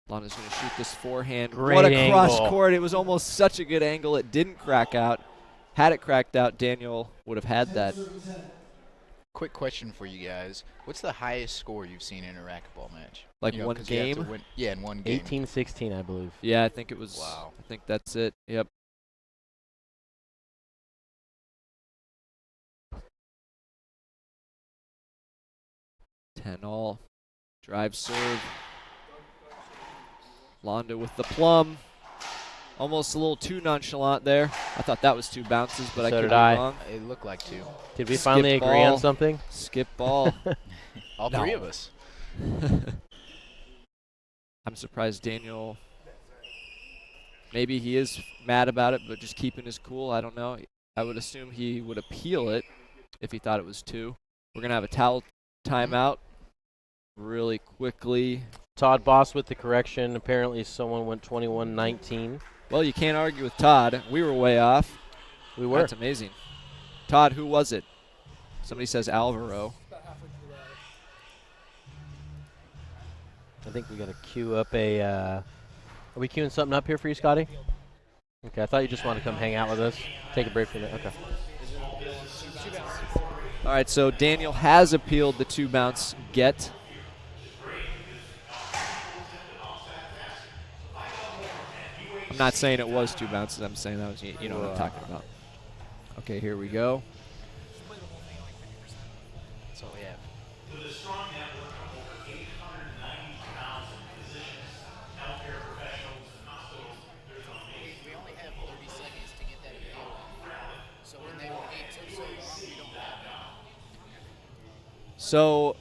Landa's going to shoot this forehand. Great what a angle. cross court. It was almost such a good angle. It didn't crack out. Had it cracked out, Daniel would have had that. Quick question for you guys. What's the highest score you've seen in a racquetball match? Like one 'cause you have to game? win- Yeah, in one game. 18-16, I believe. Yeah, I think it was. Wow. I think that's it. Yep. All. Drive serve. Landa with the plum. Almost a little too nonchalant there. I thought that was 2 bounces, but I could be wrong. It looked like 2. Did we Skip finally agree ball. on something? Skip ball. All 3 of us. I'm surprised Daniel, maybe he is mad about it, but just keeping his cool. I don't know. I would assume he would appeal it if he thought it was 2. We're going to have a towel timeout really quickly. Todd Boss with the correction. Apparently someone went 21-19. Well, you can't argue with Todd. We were way off. We were. That's amazing. Todd, who was it? Somebody says Alvaro. I think we got to queue up a. Are we queuing something up here for you, Scotty? Okay, I thought you just wanted to come hang out with us. Take a break for a minute. Okay. All right, so Daniel has appealed the 2 bounce get. I'm not saying it was 2 bounces. I'm saying that was, you know what I'm talking about. Okay, here we go. That's all we have. With a strong network of over 890,000 physicians, healthcare professionals, and hospitals, there's amazing. We only have 30 seconds to get that appeal. So when they wait so long, we don't have that. So,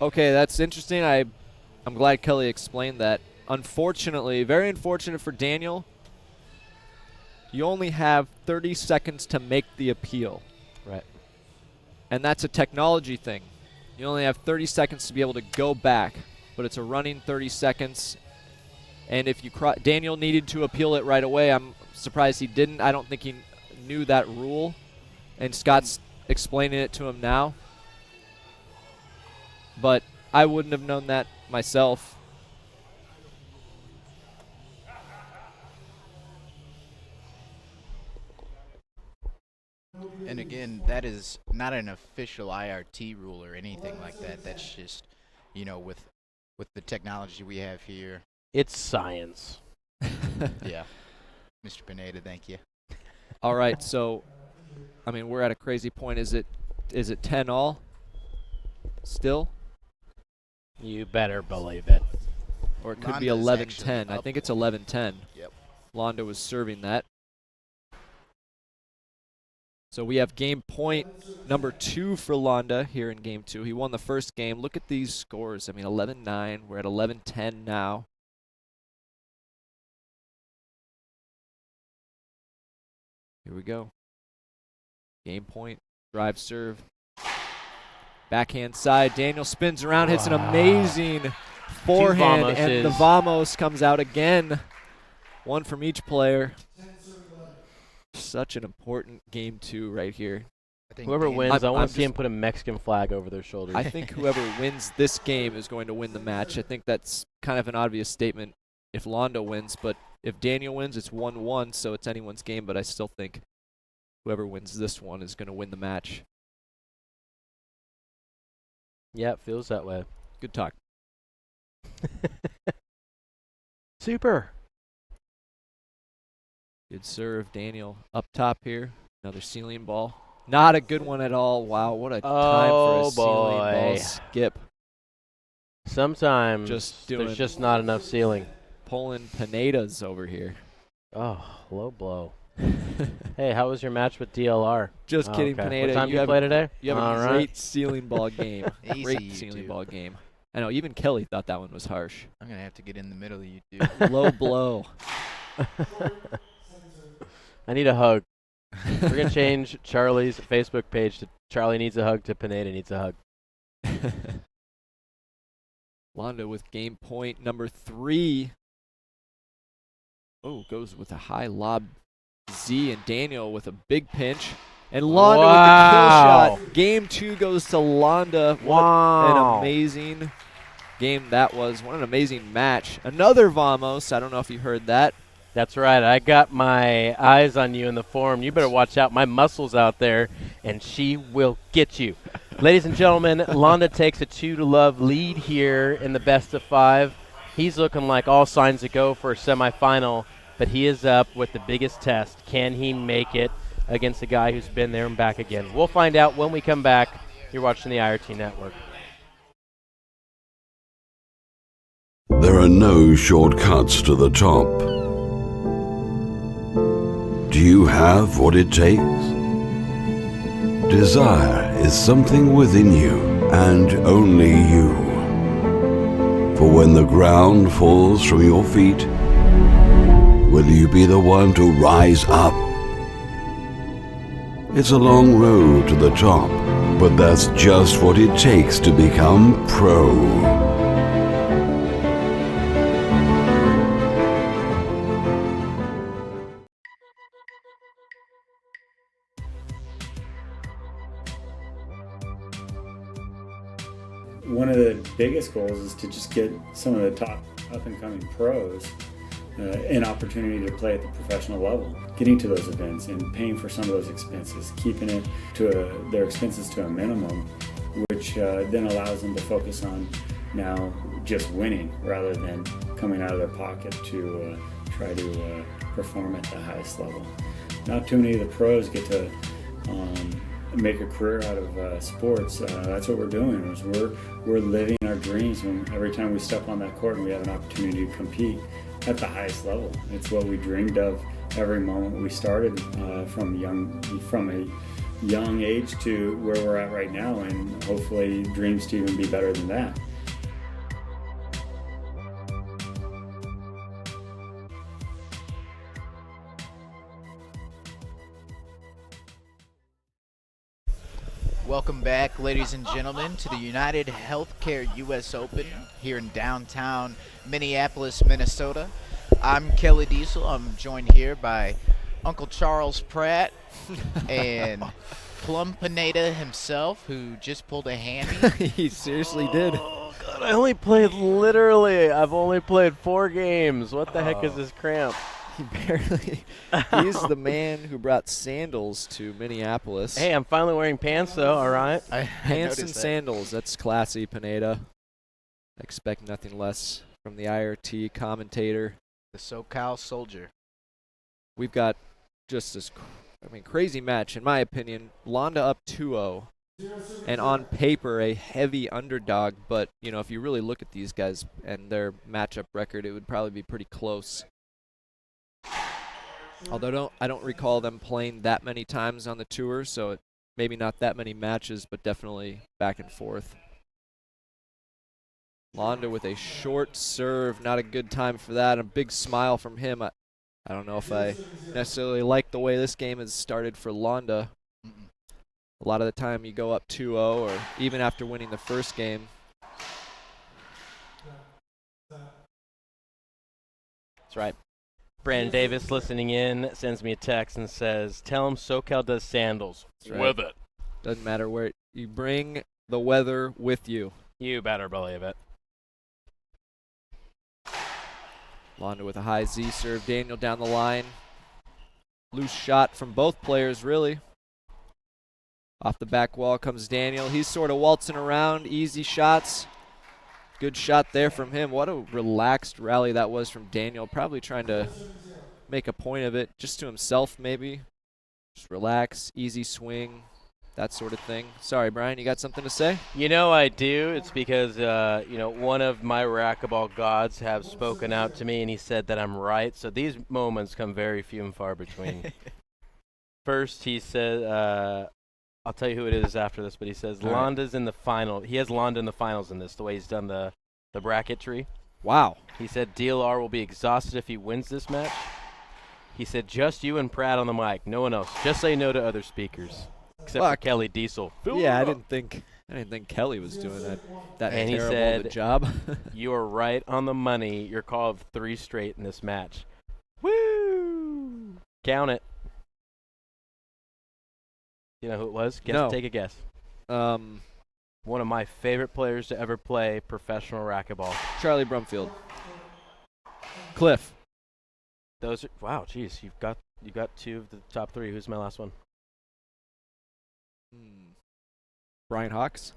okay, that's interesting. I'm glad Kelly explained that. Unfortunately, very unfortunate for Daniel, you only have 30 seconds to make the appeal. Right. And that's a technology thing. You only have 30 seconds to be able to go back, but it's a running 30 seconds. And if you Daniel needed to appeal it right away, I'm surprised he didn't. I don't think he knew that rule. And Scott's explaining it to him now. But I wouldn't have known that myself. And again, that is not an official IRT rule or anything like that. That's just, you know, with the technology we have here. It's science. Yeah. Mr. Pineda, thank you. All right, so, I mean, we're at a crazy point. Is it 10 all still? You better believe it. Or it could be Landa's 11-10. I up think it's one. 11-10. Yep. Landa was serving that. So we have game point number 2 for Landa here in game 2. He won the first game. Look at these scores. I mean, 11-9. We're at 11-10 now. Here we go. Game point. Drive serve. Backhand side. Daniel spins around, hits an amazing forehand, and the Vamos comes out again. One from each player. Such an important game 2 right here. I think Whoever wins, I want I'm to see him put a Mexican flag over their shoulders. I think whoever wins this game is going to win the match. I think that's kind of an obvious statement if Landa wins, but if Daniel wins, it's 1-1, so it's anyone's game, but I still think whoever wins this one is going to win the match. Yeah, it feels that way. Good talk. Super. Good serve, Daniel. Up top here. Another ceiling ball. Not a good one at all. Wow, what a time for a ceiling ball skip. Sometimes There's just not enough ceiling. Pulling Pinedas over here. Oh, low blow. Hey, how was your match with DLR? Just kidding, okay. Pineda. What time you you play today? You have All a right. great ceiling ball game. Easy, Great you ceiling two. ball game. I know, even Kelly thought that one was harsh. I'm going to have to get in the middle of you two. Low blow. I need a hug. We're going to change Charlie's Facebook page to Charlie needs a hug to Pineda needs a hug. Landa with game point number 3. Oh, goes with a high lob Z, and Daniel with a big pinch. And Landa with the kill shot. Game 2 goes to Landa. What an amazing game that was. What an amazing match. Another Vamos. I don't know if you heard that. That's right. I got my eyes on you in the forum. You better watch out. My muscle's out there, and she will get you. Ladies and gentlemen, Landa takes a 2-0 lead here in the best of 5. He's looking like all signs to go for a semifinal, but he is up with the biggest test. Can he make it against a guy who's been there and back again? We'll find out when we come back. You're watching the IRT Network. There are no shortcuts to the top. Do you have what it takes? Desire is something within you, and only you. For when the ground falls from your feet, will you be the one to rise up? It's a long road to the top, but that's just what it takes to become pro. One of the biggest goals is to just get some of the top up-and-coming pros an opportunity to play at the professional level, getting to those events and paying for some of those expenses, keeping it to their expenses to a minimum, which then allows them to focus on now just winning rather than coming out of their pocket to try to perform at the highest level. Not too many of the pros get to make a career out of sports. That's what we're doing. Is we're living our dreams when every time we step on that court and we have an opportunity to compete at the highest level. It's what we dreamed of every moment we started from young age to where we're at right now, and hopefully dreams to even be better than that. Welcome back, ladies and gentlemen, to the United Healthcare U.S. Open here in downtown Minneapolis, Minnesota. I'm Kelly Diesel. I'm joined here by Uncle Charles Pratt and Plum Pineda himself, who just pulled a hammy. He seriously did. Oh God, I've only played 4 games. What the heck is this cramp? He barely. He's the man who brought sandals to Minneapolis. Hey, I'm finally wearing pants though. All right. Pants and sandals. That's classy, Pineda. I expect nothing less from the IRT commentator. The SoCal Soldier. We've got just this, crazy match, in my opinion. Landa up 2-0, and on paper a heavy underdog. But if you really look at these guys and their matchup record, it would probably be pretty close. Although I don't recall them playing that many times on the tour, so maybe not that many matches, but definitely back and forth. Landa with a short serve, not a good time for that. A big smile from him. I don't know if I necessarily like the way this game has started for Landa. A lot of the time you go up 2-0, or even after winning the first game. That's right. Brandon Davis listening in sends me a text and says, "Tell him SoCal does sandals Right. with it." Doesn't matter where you bring the weather with you. You better believe it. Landa with a high Z serve. Daniel down the line. Loose shot from both players, really. Off the back wall comes Daniel. He's sort of waltzing around. Easy shots. Good shot there from him. What a relaxed rally that was from Daniel. Probably trying to make a point of it, just to himself maybe. Just relax, easy swing, that sort of thing. Sorry, Brian, you got something to say? I do. It's because, one of my racquetball gods have spoken out to me, and he said that I'm right. So these moments come very few and far between. First, he said, I'll tell you who it is after this, but he says Landa's in the final. He has Landa in the finals in this, the way he's done the bracket tree. Wow. He said DLR will be exhausted if he wins this match. He said just you and Pratt on the mic, no one else. Just say no to other speakers, except for Kelly Diesel. Yeah, I didn't think Kelly was doing that And he terrible said, of a job. You are right on the money. Your call of 3 straight in this match. Woo! Count it. You know who it was? No. Take a guess. One of my favorite players to ever play professional racquetball. Charlie Brumfield. Cliff. Those are, wow, geez, you got 2 of the top 3. Who's my last one? Brian Hawks.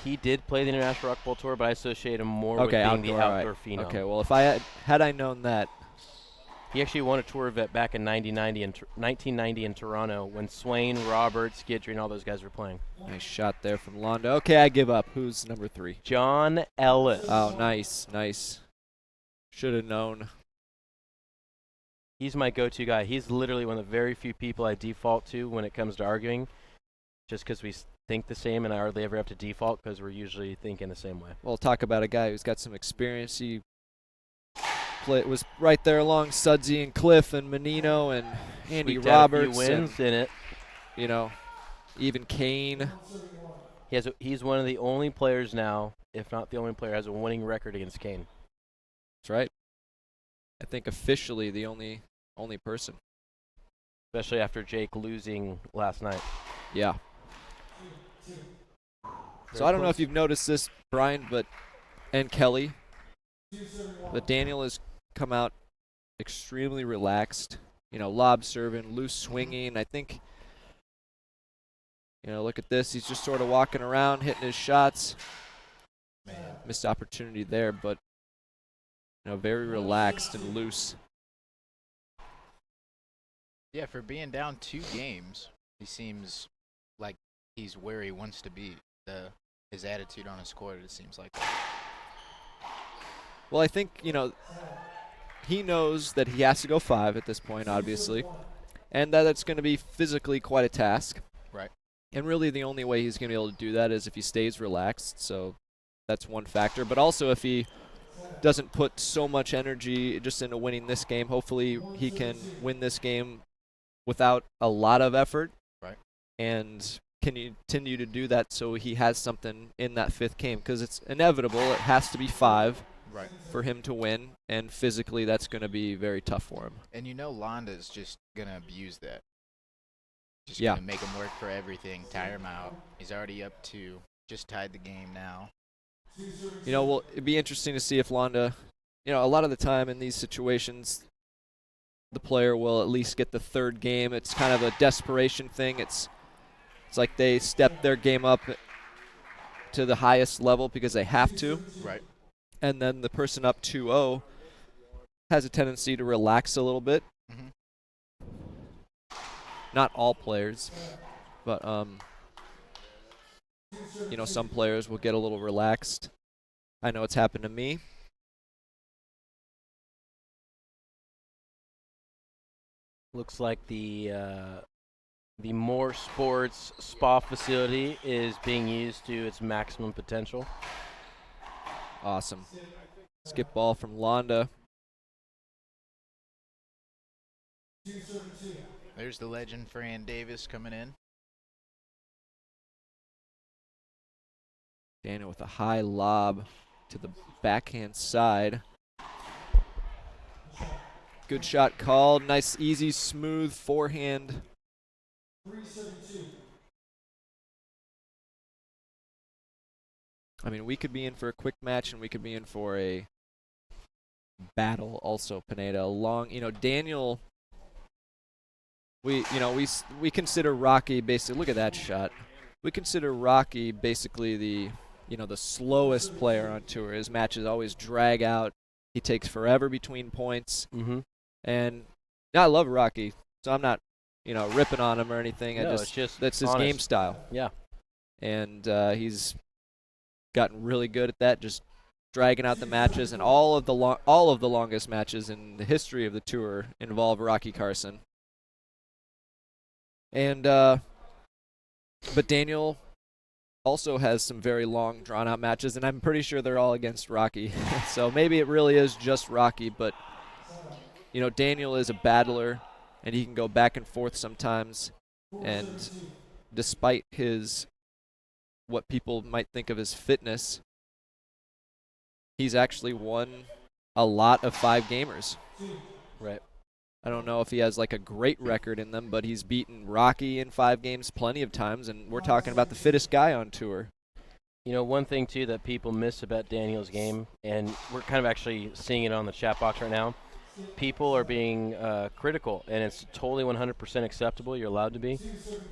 He did play the International Racquetball Tour, but I associate him more with Okay, being the outdoor right. phenom. Okay, well, if I had I known that. He actually won a tour event back in 1990 in Toronto when Swain, Roberts, Guidry, and all those guys were playing. Nice shot there from Landa. Okay, I give up. Who's number 3? John Ellis. Oh, nice. Should have known. He's my go-to guy. He's literally one of the very few people I default to when it comes to arguing, just because we think the same, and I hardly ever have to default because we're usually thinking the same way. Well, talk about a guy who's got some experience. He was right there along Sudsy and Cliff and Menino and Andy Roberts. He wins in it. Even Kane. He's one of the only players now, if not the only player, has a winning record against Kane. That's right. I think officially the only person. Especially after Jake losing last night. Yeah. So I don't know if you've noticed this, Brian, and Kelly, but Daniel has come out extremely relaxed. Lob serving, loose swinging. I think, look at this. He's just sort of walking around, hitting his shots. Missed opportunity there, but very relaxed and loose. Yeah, for being down 2 games, he seems like he's where he wants to be. His attitude on his court, it seems like that. Well, I think, he knows that he has to go 5 at this point, obviously. and that it's going to be physically quite a task. Right. And really the only way he's going to be able to do that is if he stays relaxed. So that's one factor. But also if he doesn't put so much energy just into winning this game, hopefully he can win this game without a lot of effort. Right. And can continue to do that so he has something in that 5th game, because it's inevitable. It has to be 5 Right. for him to win, and physically that's going to be very tough for him. And you know Landa's just going to abuse that. Just Yeah. going to make him work for everything, tire him out. He's already up 2, just tied the game now. You know, well, it'd be interesting to see if Landa, you know, a lot of the time in these situations, the player will at least get the 3rd game. It's kind of a desperation thing. It's like they step their game up to the highest level because they have to. Right. And then the person up 2-0 has a tendency to relax a little bit. Mhm. Not all players, but you know, some players will get a little relaxed. I know it's happened to me. Looks like the More Sports spa facility is being used to its maximum potential. Awesome. Skip ball from Landa. There's the legend Fran Davis coming in. Daniel with a high lob to the backhand side. Good shot called. Nice, easy, smooth forehand. I mean, we could be in for a quick match, and we could be in for a battle also, Pineda. Long, you know, Daniel, we consider Rocky basically, look at that shot. We consider Rocky basically the slowest player on tour. His matches always drag out. He takes forever between points. Mm-hmm. And I love Rocky, so I'm not, ripping on him or anything. No, it's just that's his honest. game style. Yeah. And he's gotten really good at that, just dragging out the matches. And all of the longest matches in the history of the tour involve Rocky Carson. And but Daniel also has some very long, drawn-out matches, and I'm pretty sure they're all against Rocky. So maybe it really is just Rocky, but Daniel is a battler, and he can go back and forth sometimes. And despite what people might think of as fitness, he's actually won a lot of 5-gamers. Right. I don't know if he has like a great record in them, but he's beaten Rocky in 5 games plenty of times, and we're talking about the fittest guy on tour. One thing, too, that people miss about Daniel's game, and we're kind of actually seeing it on the chat box right now, people are being critical, and it's totally 100% acceptable. You're allowed to be.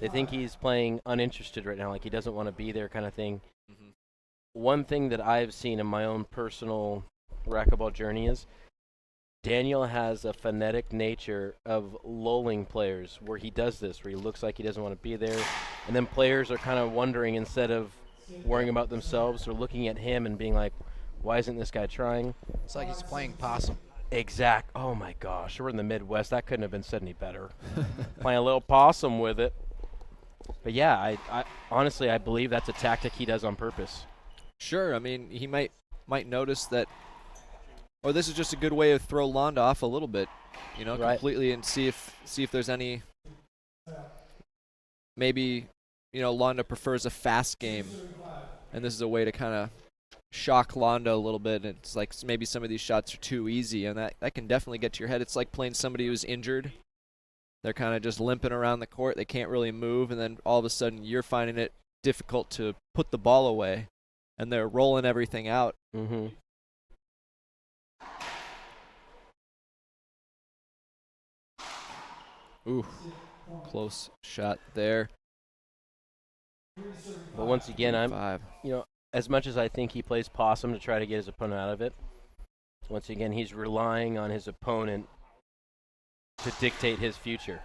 They think he's playing uninterested right now, like he doesn't want to be there kind of thing. Mm-hmm. One thing that I've seen in my own personal racquetball journey is Daniel has a phonetic nature of lulling players where he does this, where he looks like he doesn't want to be there, and then players are kind of wondering, instead of worrying about themselves, they're looking at him and being like, why isn't this guy trying? It's like he's playing possum. Exact. Oh my gosh, we're in the Midwest. That couldn't have been said any better. Playing a little possum with it. But yeah, I honestly, I believe that's a tactic he does on purpose. Sure. I mean, he might notice that, or this is just a good way to throw Landa off a little bit, Right. completely, and see if there's any. Maybe, Landa prefers a fast game, and this is a way to kind of shock Landa a little bit. It's like maybe some of these shots are too easy, and that can definitely get to your head. It's like playing somebody who's injured. They're kind of just limping around the court. They can't really move, and then all of a sudden you're finding it difficult to put the ball away, and they're rolling everything out. Mm-hmm. Ooh, close shot there. But once again, I'm 5. as much as I think he plays possum to try to get his opponent out of it, once again, he's relying on his opponent to dictate his future.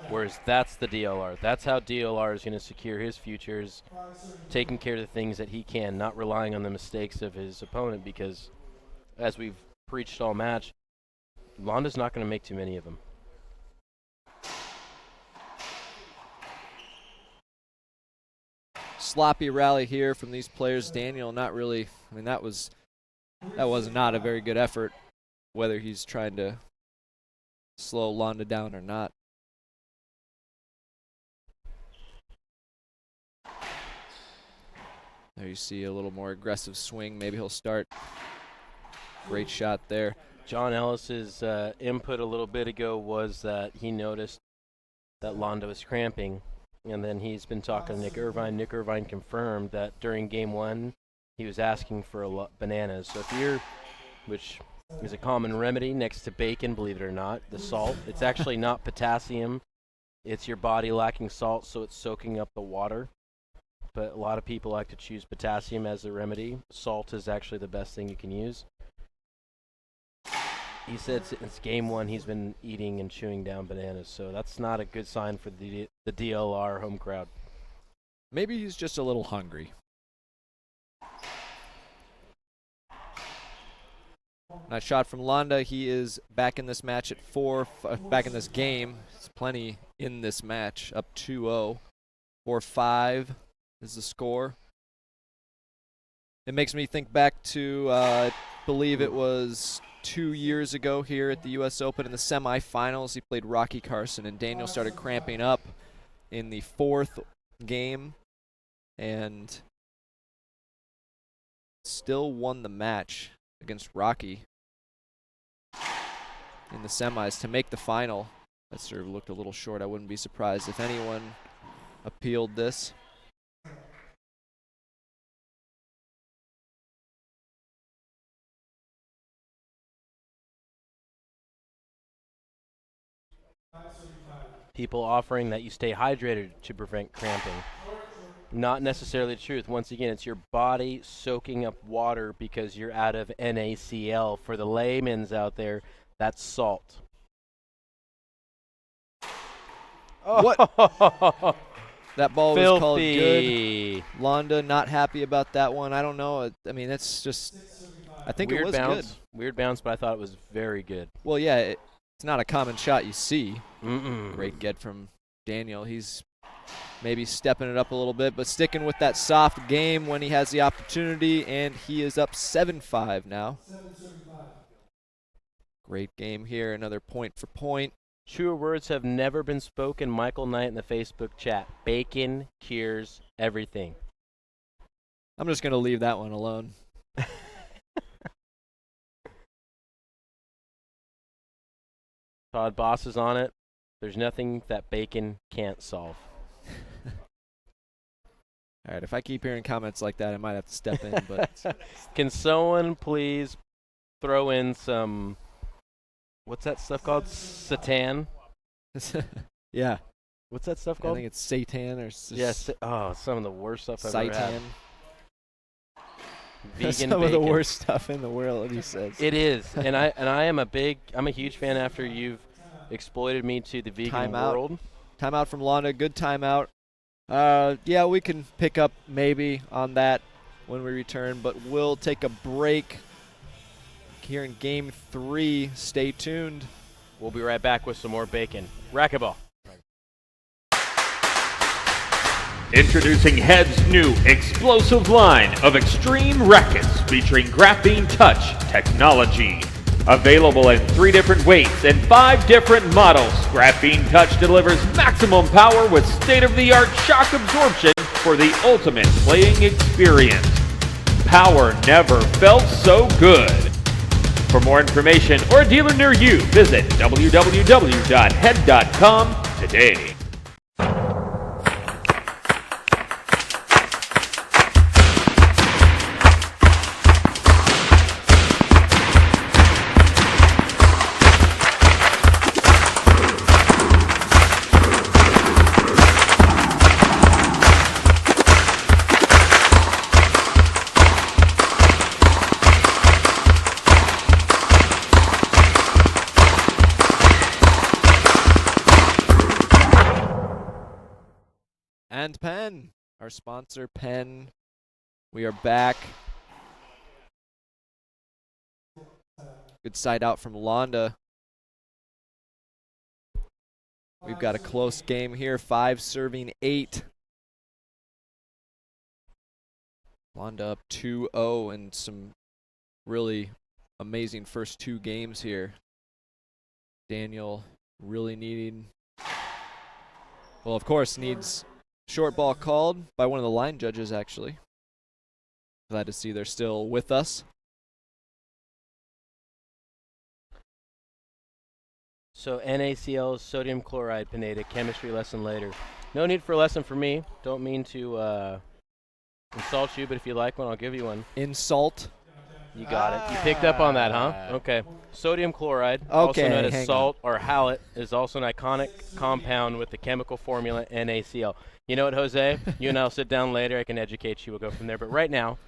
Whereas that's the DLR. That's how DLR is going to secure his future, is taking care of the things that he can, not relying on the mistakes of his opponent, because as we've preached all match, Landa's not going to make too many of them. sloppy rally here from these players. Daniel not really, I mean, that was not a very good effort, whether he's trying to slow Landa down or not. There you see a little more aggressive swing. Maybe he'll start. Great shot there. John Ellis's input a little bit ago was that he noticed that Landa was cramping, and then he's been talking to Nick Irvine. Nick Irvine confirmed that during game 1 he was asking for bananas. So if you're, which is a common remedy next to bacon, believe it or not, the salt, it's actually not potassium, it's your body lacking salt, so it's soaking up the water. But a lot of people like to choose potassium as a remedy. Salt is actually the best thing you can use. He said since game 1 he's been eating and chewing down bananas, so that's not a good sign for the DLR home crowd. Maybe he's just a little hungry. Nice shot from Landa. He is back in this match at 4, back in this game. There's plenty in this match, up 2-0. 4-5 is the score. It makes me think back to, I believe it was 2 years ago here at the U.S. Open in the semifinals. He played Rocky Carson, and Daniel started cramping up in the 4th game and still won the match against Rocky in the semis to make the final. That serve looked a little short. I wouldn't be surprised if anyone appealed this. People offering that you stay hydrated to prevent cramping. Not necessarily the truth. Once again, it's your body soaking up water because you're out of NaCl. For the layman's out there, that's salt. What? That ball was called Filthy. good. Landa not happy about that one. I don't know. I mean, it's just, I think Weird it was bounce. good. Weird bounce, but I thought it was very good. Well, yeah, it's not a common shot you see. Mm-mm. Great get from Daniel. He's maybe stepping it up a little bit, but sticking with that soft game when he has the opportunity, and he is up 7-5 now. Great game here. Another point for point. Truer words have never been spoken. Michael Knight in the Facebook chat. Bacon cures everything. I'm just going to leave that one alone. Todd Boss is on it. There's nothing that bacon can't solve. All right, if I keep hearing comments like that, I might have to step in. But Can someone please throw in some, what's that stuff called? Satan? yeah, What's that stuff I called? think it's Satan or Yes. Oh, some of the worst stuff I've ever had. Seitan. Vegan Some bacon. of the worst stuff in the world, he says. It is, and I'm a huge fan. After you've exploited me to the vegan world. Timeout from Landa. Good timeout. Yeah, we can pick up maybe on that when we return, but we'll take a break here in Game 3. Stay tuned. We'll be right back with some more bacon. Racquetball. Introducing Head's new explosive line of extreme rackets featuring graphene touch technology. Available in 3 different weights and 5 different models, Graphene Touch delivers maximum power with state-of-the-art shock absorption for the ultimate playing experience. Power never felt so good. For more information or a dealer near you, visit www.head.com today. And Penn, our sponsor, Penn. We are back. Good side out from Landa. We've got a close game here, 5 serving 8. Landa up 2-0 in some really amazing first 2 games here. Daniel really needing, well, of course, needs short ball called by one of the line judges, actually. Glad to see they're still with us. So NaCl, sodium chloride, Pineda, chemistry lesson later. No need for a lesson for me. Don't mean to insult you, but if you like one, I'll give you one. Insult. You got it. You picked up on that, huh? Okay. Sodium chloride, also known as salt or halite, is also an iconic compound with the chemical formula NaCl. You know what, Jose? You and I'll sit down later. I can educate you. We'll go from there. But right now,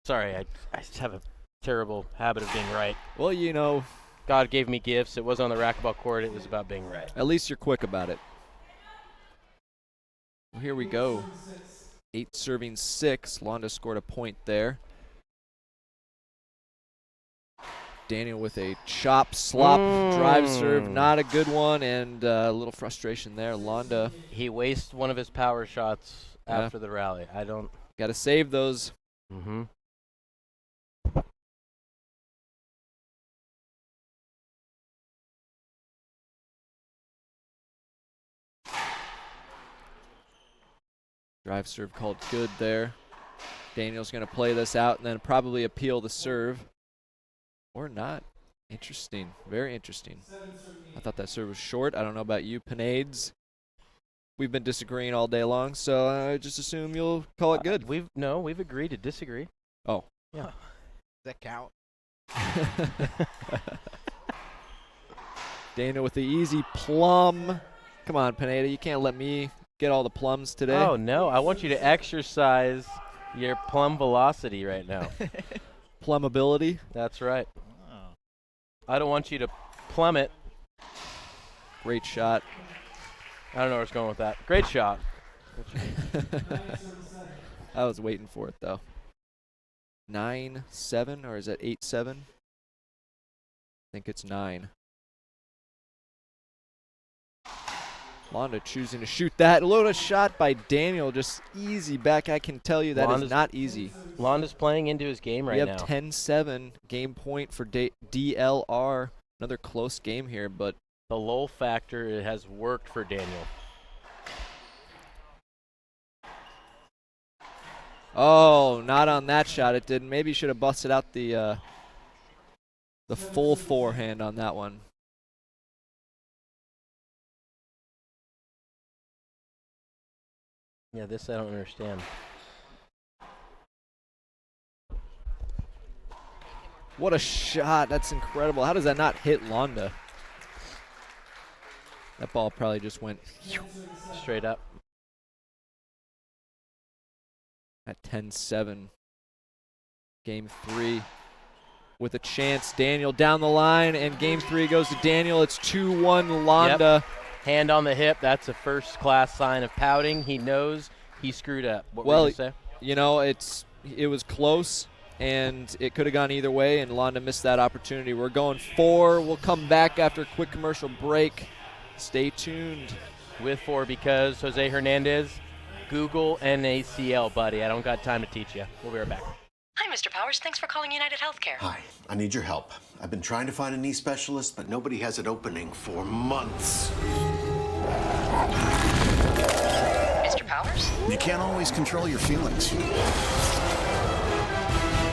sorry, I just have a terrible habit of being right. Well, you know, God gave me gifts. It was on the racquetball court. It was about being right. At least you're quick about it. Well, here we go. 8 serving 6. Landa scored a point there. Daniel with a chop, slop, drive serve. Not a good one, and a little frustration there. Landa. He wastes one of his power shots after the rally. I don't. Got to save those. Mm-hmm. Drive serve called good there. Daniel's going to play this out and then probably appeal the serve. Or not. Interesting. Very interesting. I thought that serve was short. I don't know about you, Pinades. We've been disagreeing all day long, so I just assume you'll call it good. We've agreed to disagree. Oh. Yeah. Does that count? Daniel with the easy plum. Come on, Pineda. You can't let me get all the plums today. Oh, no. I want you to exercise your plum velocity right now. Plum ability? That's right. Oh. I don't want you to plummet. Great shot. I don't know where it's going with that. Great shot. I was waiting for it, though. 9-7, or is that 8-7? I think it's 9. Landa choosing to shoot that. Loda shot by Daniel, just easy back. I can tell you that is not easy. Landa's playing into his game right now. We have 10-7, game point for DLR. Another close game here, but the lull factor, it has worked for Daniel. Oh, not on that shot. It didn't. Maybe should have busted out the full forehand on that one. Yeah, this I don't understand. What a shot. That's incredible. How does that not hit Landa? That ball probably just went straight up. At 10-7. Game 3 with a chance. Daniel down the line, and game 3 goes to Daniel. It's 2-1 Landa. Yep. Hand on the hip. That's a first-class sign of pouting. He knows he screwed up. What were you say? You know, it was close, and it could have gone either way, and Landa missed that opportunity. We're going 4. We'll come back after a quick commercial break. Stay tuned. With 4 because Jose Hernandez, Google NaCl, buddy. I don't got time to teach you. We'll be right back. Hi, Mr. Powers. Thanks for calling United Healthcare. Hi, I need your help. I've been trying to find a knee specialist, but nobody has an opening for months. Mr. Powers? You can't always control your feelings.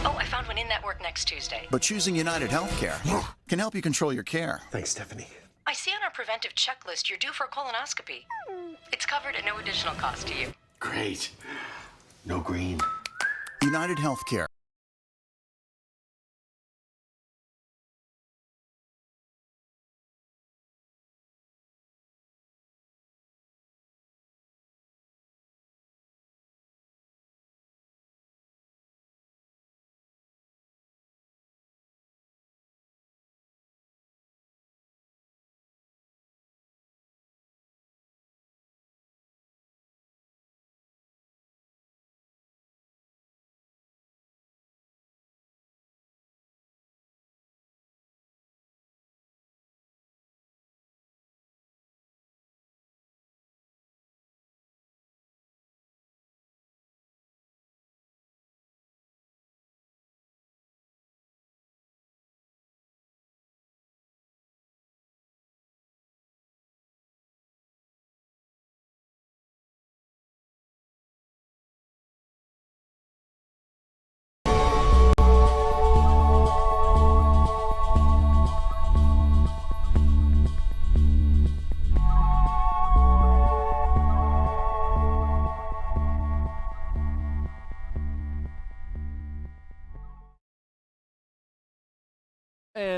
Oh, I found one in-network next Tuesday. But choosing United Healthcare can help you control your care. Thanks, Stephanie. I see on our preventive checklist you're due for a colonoscopy. It's covered at no additional cost to you. Great. No green. United Healthcare.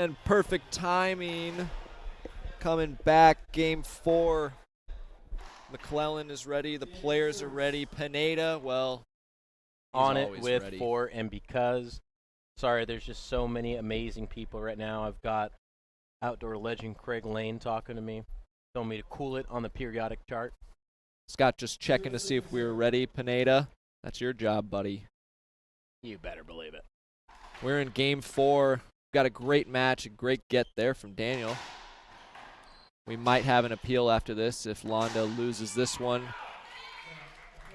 And perfect timing. Coming back, game 4. McClellan is ready. The players are ready. Pineda, well, he's on it always with ready. 4, and because, sorry, there's just so many amazing people right now. I've got outdoor legend Craig Lane talking to me, telling me to cool it on the periodic chart. Scott just checking to see if we were ready. Pineda, that's your job, buddy. You better believe it. We're in game 4. Got a great match, a great get there from Daniel. We might have an appeal after this if Landa loses this one.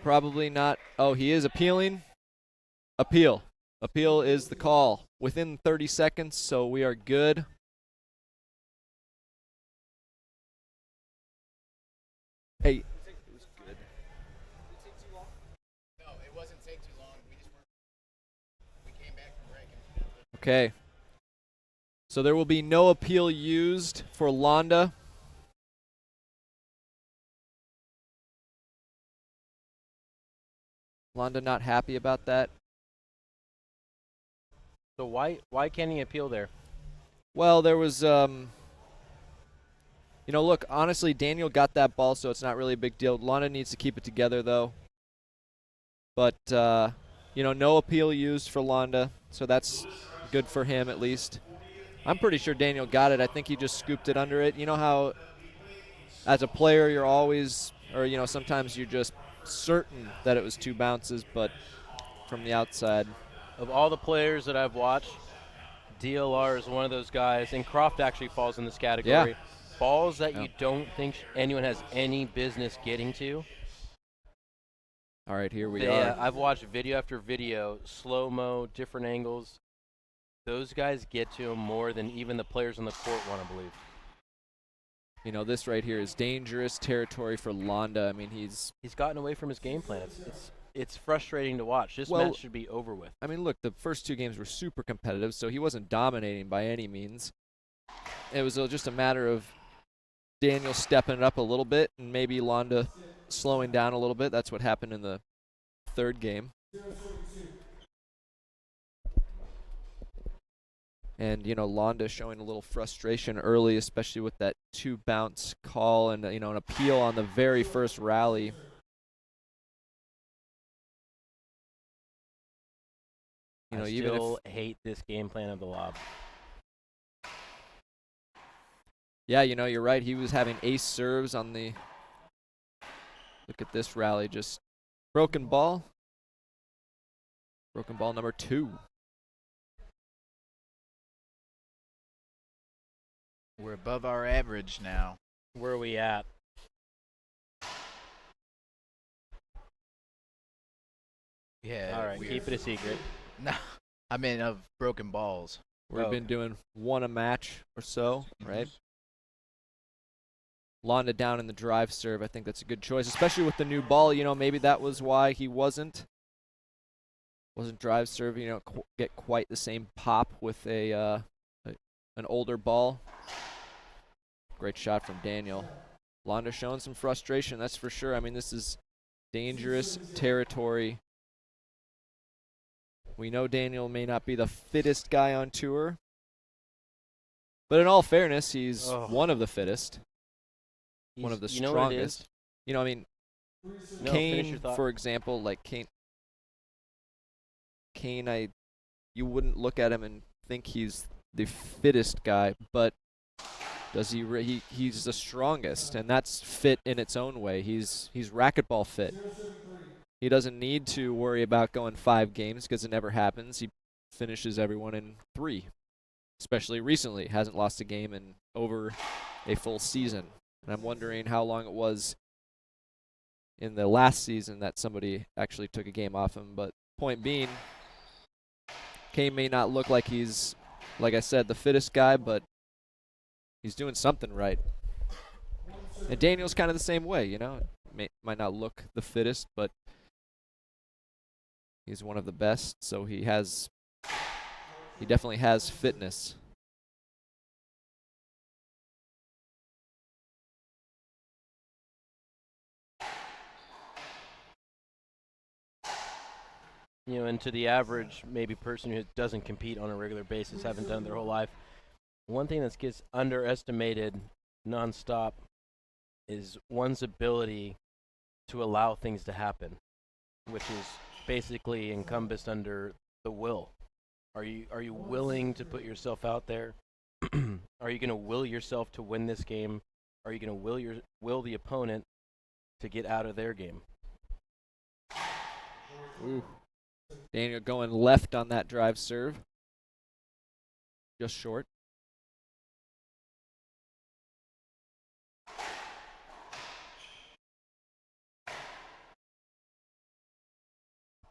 Probably not. Oh, he is appealing. Appeal. Appeal is the call. Within 30 seconds, so we are good. Hey. It was good. No, it wasn't take too long. We came back from break. Okay. So there will be no appeal used for Landa. Landa not happy about that. So why can't he appeal there? Well, there was, you know, look, honestly, Daniel got that ball, so it's not really a big deal. Landa needs to keep it together, though. But, you know, no appeal used for Landa, so that's good for him at least. I'm pretty sure Daniel got it. I think he just scooped it under it. You know how, as a player, you're always, or, you know, sometimes you're just certain that it was 2 bounces, but from the outside. Of all the players that I've watched, DLR is one of those guys, and Croft actually falls in this category. Yeah. Balls that you don't think anyone has any business getting to. All right, here we are. I've watched video after video, slow-mo, different angles. Those guys get to him more than even the players on the court want to believe. You know, this right here is dangerous territory for Landa. I mean, he's gotten away from his game plan. It's frustrating to watch. This match should be over with. I mean, look, the first 2 games were super competitive, so he wasn't dominating by any means. It was just a matter of Daniel stepping it up a little bit and maybe Landa slowing down a little bit. That's what happened in the 3rd game. And, you know, Landa showing a little frustration early, especially with that 2 bounce call and, you know, an appeal on the very first rally. You know, I even still hate this game plan of the lob. Yeah, you know, you're right. He was having ace serves on the. Look at this rally. Just broken ball. Broken ball number 2. We're above our average now. Where are we at? Yeah. All right, keep it a secret. No, I mean of broken balls. We've been doing 1 a match or so, right? Landa down in the drive serve. I think that's a good choice, especially with the new ball. You know, maybe that was why he wasn't drive serve. You know, get quite the same pop with an older ball. Great shot from Daniel. Landa showing some frustration, that's for sure. I mean, this is dangerous territory. We know Daniel may not be the fittest guy on tour, but in all fairness, he's one of the fittest. One of the strongest. You know, I mean, Kane, for example, like Kane, you wouldn't look at him and think he's the fittest guy, but does he's the strongest, and that's fit in its own way. He's racquetball fit. He doesn't need to worry about going 5 games because it never happens. He finishes everyone in 3, especially recently. Hasn't lost a game in over a full season. And I'm wondering how long it was in the last season that somebody actually took a game off him. But point being, Kane may not look like he's, like I said, the fittest guy, but he's doing something right. And Daniel's kind of the same way, you know. Might not look the fittest, but he's one of the best, so he definitely has fitness. You know, and to the average maybe person who doesn't compete on a regular basis, haven't done it their whole life, One thing that gets underestimated nonstop is one's ability to allow things to happen, which is basically encompassed under the will. Are you willing to put yourself out there? Are you going to will yourself to win this game? Are you going to will the opponent to get out of their game? Ooh. Daniel going left on that drive serve. Just short.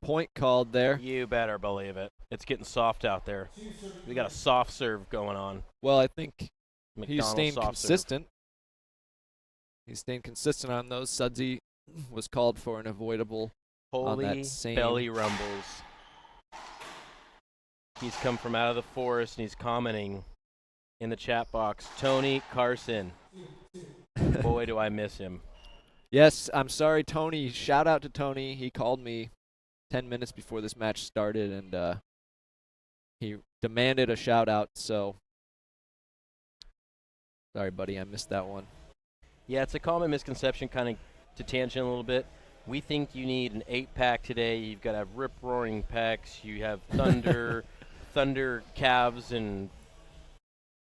Point called there. You better believe it. It's getting soft out there. We got a soft serve going on. Well, I think he's McDonald's staying soft consistent. He's staying consistent on those. Sudsy was called for an avoidable on Holy that same. belly rumbles. He's come from out of the forest, and he's commenting in the chat box, Tony Carson. Boy, do I miss him. Yes, I'm sorry, Tony. Shout out to Tony. He called me 10 minutes before this match started, and he demanded a shout out, so sorry, buddy, I missed that one. Yeah, it's a common misconception, kind of to tangent a little bit. We think you need an 8-pack today. You've got to have rip-roaring pecs. You have thunder calves and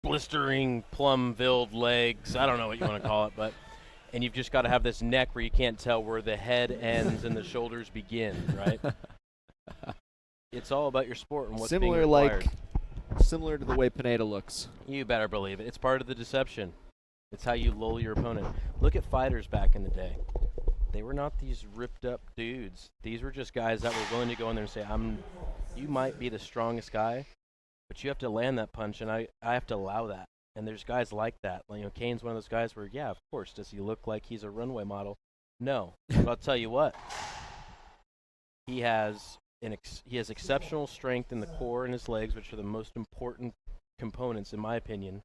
blistering plum-filled legs. I don't know what you want to call it, and you've just got to have this neck where you can't tell where the head ends and the shoulders begin, right? It's all about your sport and what's being required. Similar to the way Pineda looks. You better believe it. It's part of the deception. It's how you lull your opponent. Look at fighters back in the day. They were not these ripped up dudes. These were just guys that were willing to go in there and say, you might be the strongest guy, but you have to land that punch, and I have to allow that. And there's guys like that. Kane's one of those guys where, yeah, of course, does he look like he's a runway model? No. But I'll tell you what. He has exceptional strength in the core and his legs, which are the most important components, in my opinion,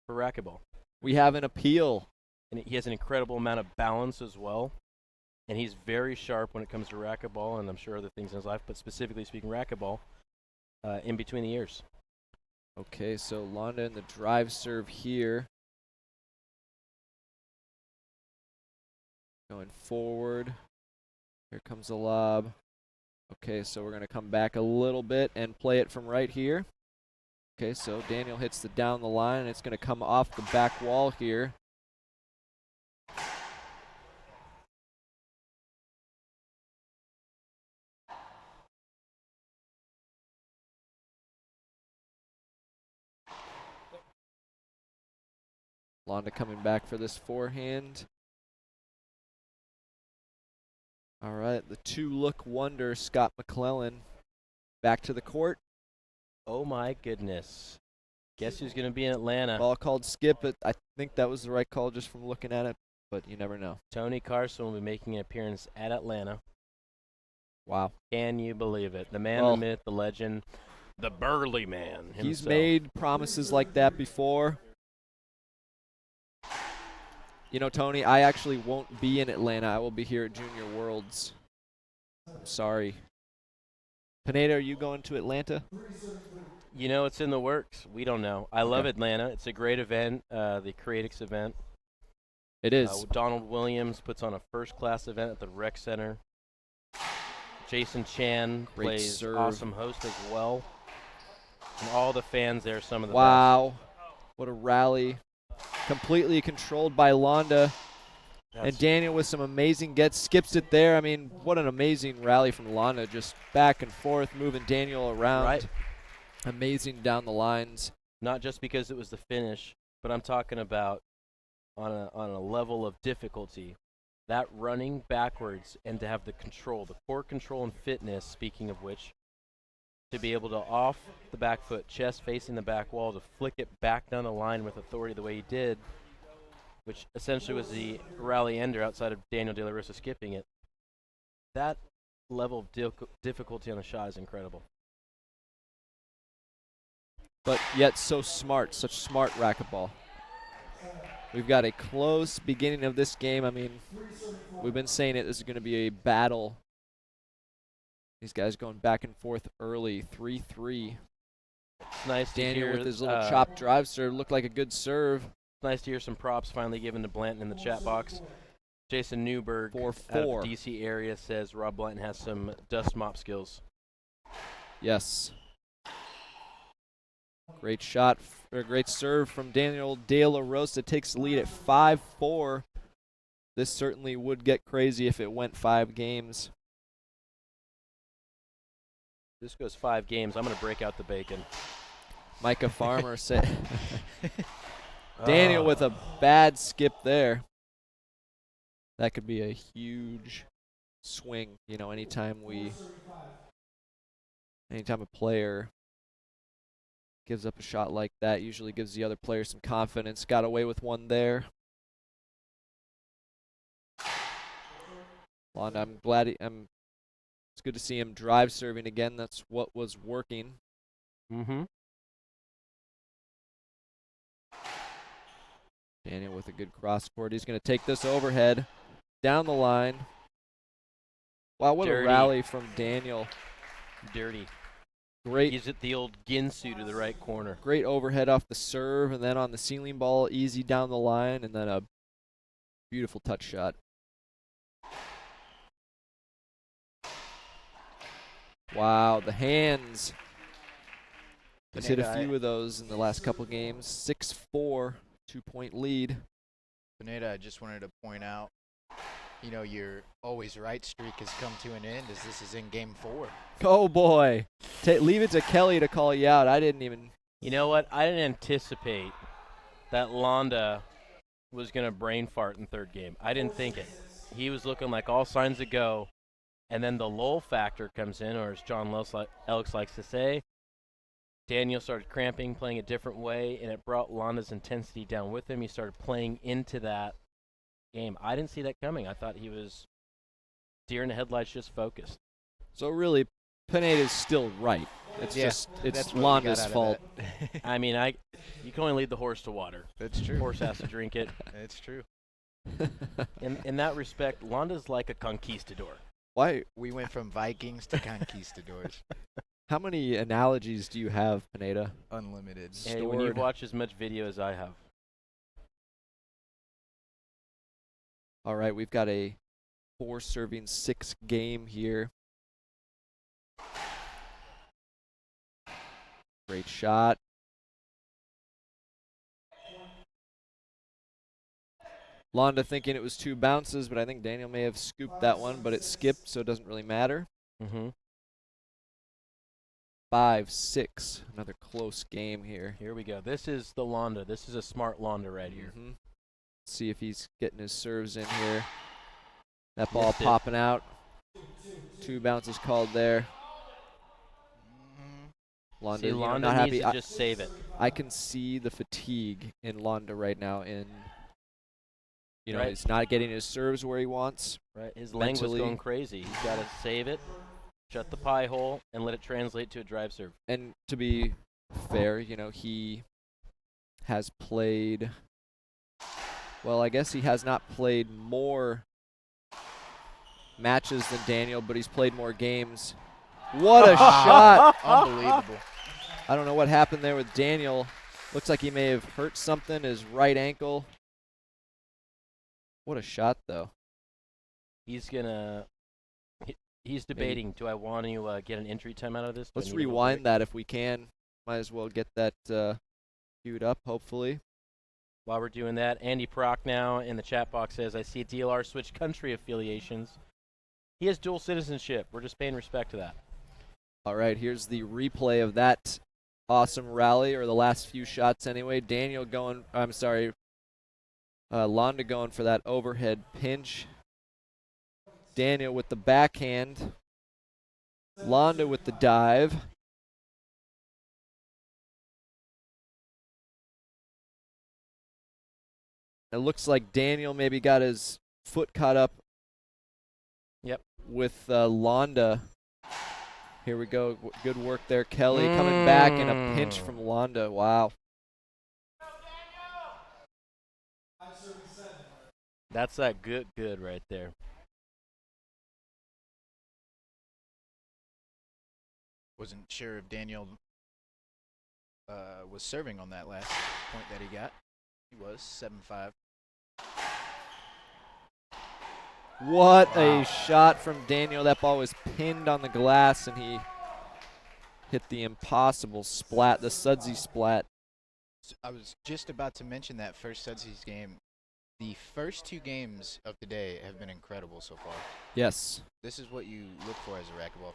for racquetball. We have an appeal. And he has an incredible amount of balance as well. And he's very sharp when it comes to racquetball, and I'm sure other things in his life, but specifically speaking racquetball, in between the ears. Okay, so Landa in the drive serve here. Going forward. Here comes the lob. Okay, so we're going to come back a little bit and play it from right here. Okay, so Daniel hits the down the line, and it's going to come off the back wall here. Landa coming back for this forehand. All right, the two-look wonder, Scott McClellan, back to the court. Oh, my goodness. Guess who's going to be in Atlanta? Ball called skip, but I think that was the right call just from looking at it, but you never know. Tony Carson will be making an appearance at Atlanta. Wow. Can you believe it? The man, the myth, the legend, the burly man himself. He's made promises like that before. You know, Tony, I actually won't be in Atlanta. I will be here at Junior Worlds. I'm sorry. Pineda, are you going to Atlanta? You know, it's in the works. We don't know. I love Atlanta. It's a great event, the Creatix event. It is. Donald Williams puts on a first-class event at the Rec Center. Jason Chan plays awesome host as well. And all the fans there, some of the best. What a rally. Completely controlled by Landa. And Daniel with some amazing gets, skips it there. I mean, what an amazing rally from Landa. Just back and forth, moving Daniel around. Right. Amazing down the lines. Not just because it was the finish, but I'm talking about on a level of difficulty. That running backwards and to have the control, the core control and fitness, speaking of which, to be able to off the back foot, chest facing the back wall, to flick it back down the line with authority the way he did, which essentially was the rally ender outside of Daniel De La Rosa skipping it. That level of difficulty on the shot is incredible. But yet so smart, such smart racquetball. We've got a close beginning of this game. I mean, we've been saying it, this is going to be a battle. These guys going back and forth early, 3-3. It's nice to Daniel hear with his little chop drive serve looked like a good serve. Nice to hear some props finally given to Blanton in the chat box. Jason Newberg out of 4-4. the DC area says Rob Blanton has some dust mop skills. Yes. Great shot, or great serve from Daniel De La Rosa. Takes the lead at 5-4. This certainly would get crazy if it went 5 games. This goes 5 games. I'm going to break out the bacon. Micah Farmer said. Daniel with a bad skip there. That could be a huge swing. You know, anytime a player gives up a shot like that, usually gives the other player some confidence. Got away with one there. Landa, I'm glad it's good to see him drive serving again. That's what was working. Mm-hmm. Daniel with a good cross court. He's going to take this overhead down the line. Wow, what Dirty. a rally from Daniel. Dirty. Great. He's at the old Ginsu to the right corner. Great overhead off the serve, and then on the ceiling ball, easy down the line, and then a beautiful touch shot. Wow, the hands. He's hit a few of those in the last couple games. 6-4, 2-point lead. Pineda, I just wanted to point out, you know, your always right streak has come to an end as this is in game 4. Oh, boy. Leave it to Kelly to call you out. I didn't even. You know what? I didn't anticipate that Landa was going to brain fart in third game. I didn't think it. He was looking like all signs to go. And then the lull factor comes in, or as John Elks likes to say, Daniel started cramping, playing a different way, and it brought Landa's intensity down with him. He started playing into that game. I didn't see that coming. I thought he was deer in the headlights, just focused. So really, Pineda's still right. It's just it's Landa's fault. I mean, you can only lead the horse to water. That's true. The horse has to drink it. It's true. In that respect, Landa's like a conquistador. Why? We went from Vikings to conquistadors. How many analogies do you have, Pineda? Unlimited. Hey, when you watch as much video as I have. All right, we've got a 4-serving-6 game here. Great shot. Landa thinking it was 2 bounces, but I think Daniel may have scooped that one, but it skipped, so it doesn't really matter. Mm-hmm. 5-6. Another close game here. Here we go. This is the Landa. This is a smart Landa right here. Mm-hmm. See if he's getting his serves in here. That ball Missed it. popping out. 2 bounces called there. Landa, See, you know, Landa not needs happy. to just save it. I can see the fatigue in Landa right now. Right. He's not getting his serves where he wants. Right. His leg was going crazy. He's got to save it, shut the pie hole, and let it translate to a drive serve. And to be fair, he has played. Well, I guess he has not played more matches than Daniel, but he's played more games. What a shot! Unbelievable. I don't know what happened there with Daniel. Looks like he may have hurt something, his right ankle. What a shot, though. He's debating, do I want to get an entry time out of this? Let's rewind that if we can. Might as well get that queued up, hopefully. While we're doing that, Andy Proc now in the chat box says, I see DLR switch country affiliations. He has dual citizenship. We're just paying respect to that. All right, here's the replay of that awesome rally, or the last few shots anyway. Landa going for that overhead pinch. Daniel with the backhand. Landa with the dive. It looks like Daniel maybe got his foot caught up. Yep. With Landa. Here we go. Good work there, Kelly. Coming back and a pinch from Landa. Wow. That's that good right there. Wasn't sure if Daniel was serving on that last point that he got. He was 7-5. What a shot from Daniel. That ball was pinned on the glass, and he hit the impossible splat, the sudsy splat. I was just about to mention that first Sudsies game. The first 2 games of the day have been incredible so far. Yes. This is what you look for as a racquetball.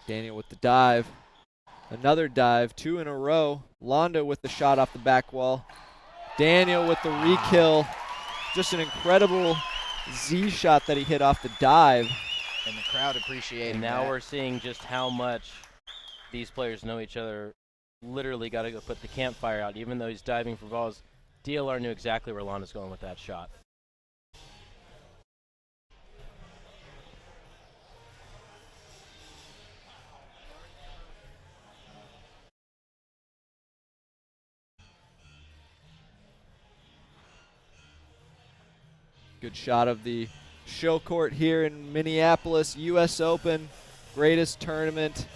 Daniel with the dive. Another dive, 2 in a row. Landa with the shot off the back wall. Daniel with the re-kill. Just an incredible Z shot that he hit off the dive. And the crowd appreciating And now that. we're seeing just how much these players know each other. Literally got to go put the campfire out. Even though he's diving for balls, DLR knew exactly where Landa's going with that shot. Good shot of the show court here in Minneapolis, U.S. Open, greatest tournament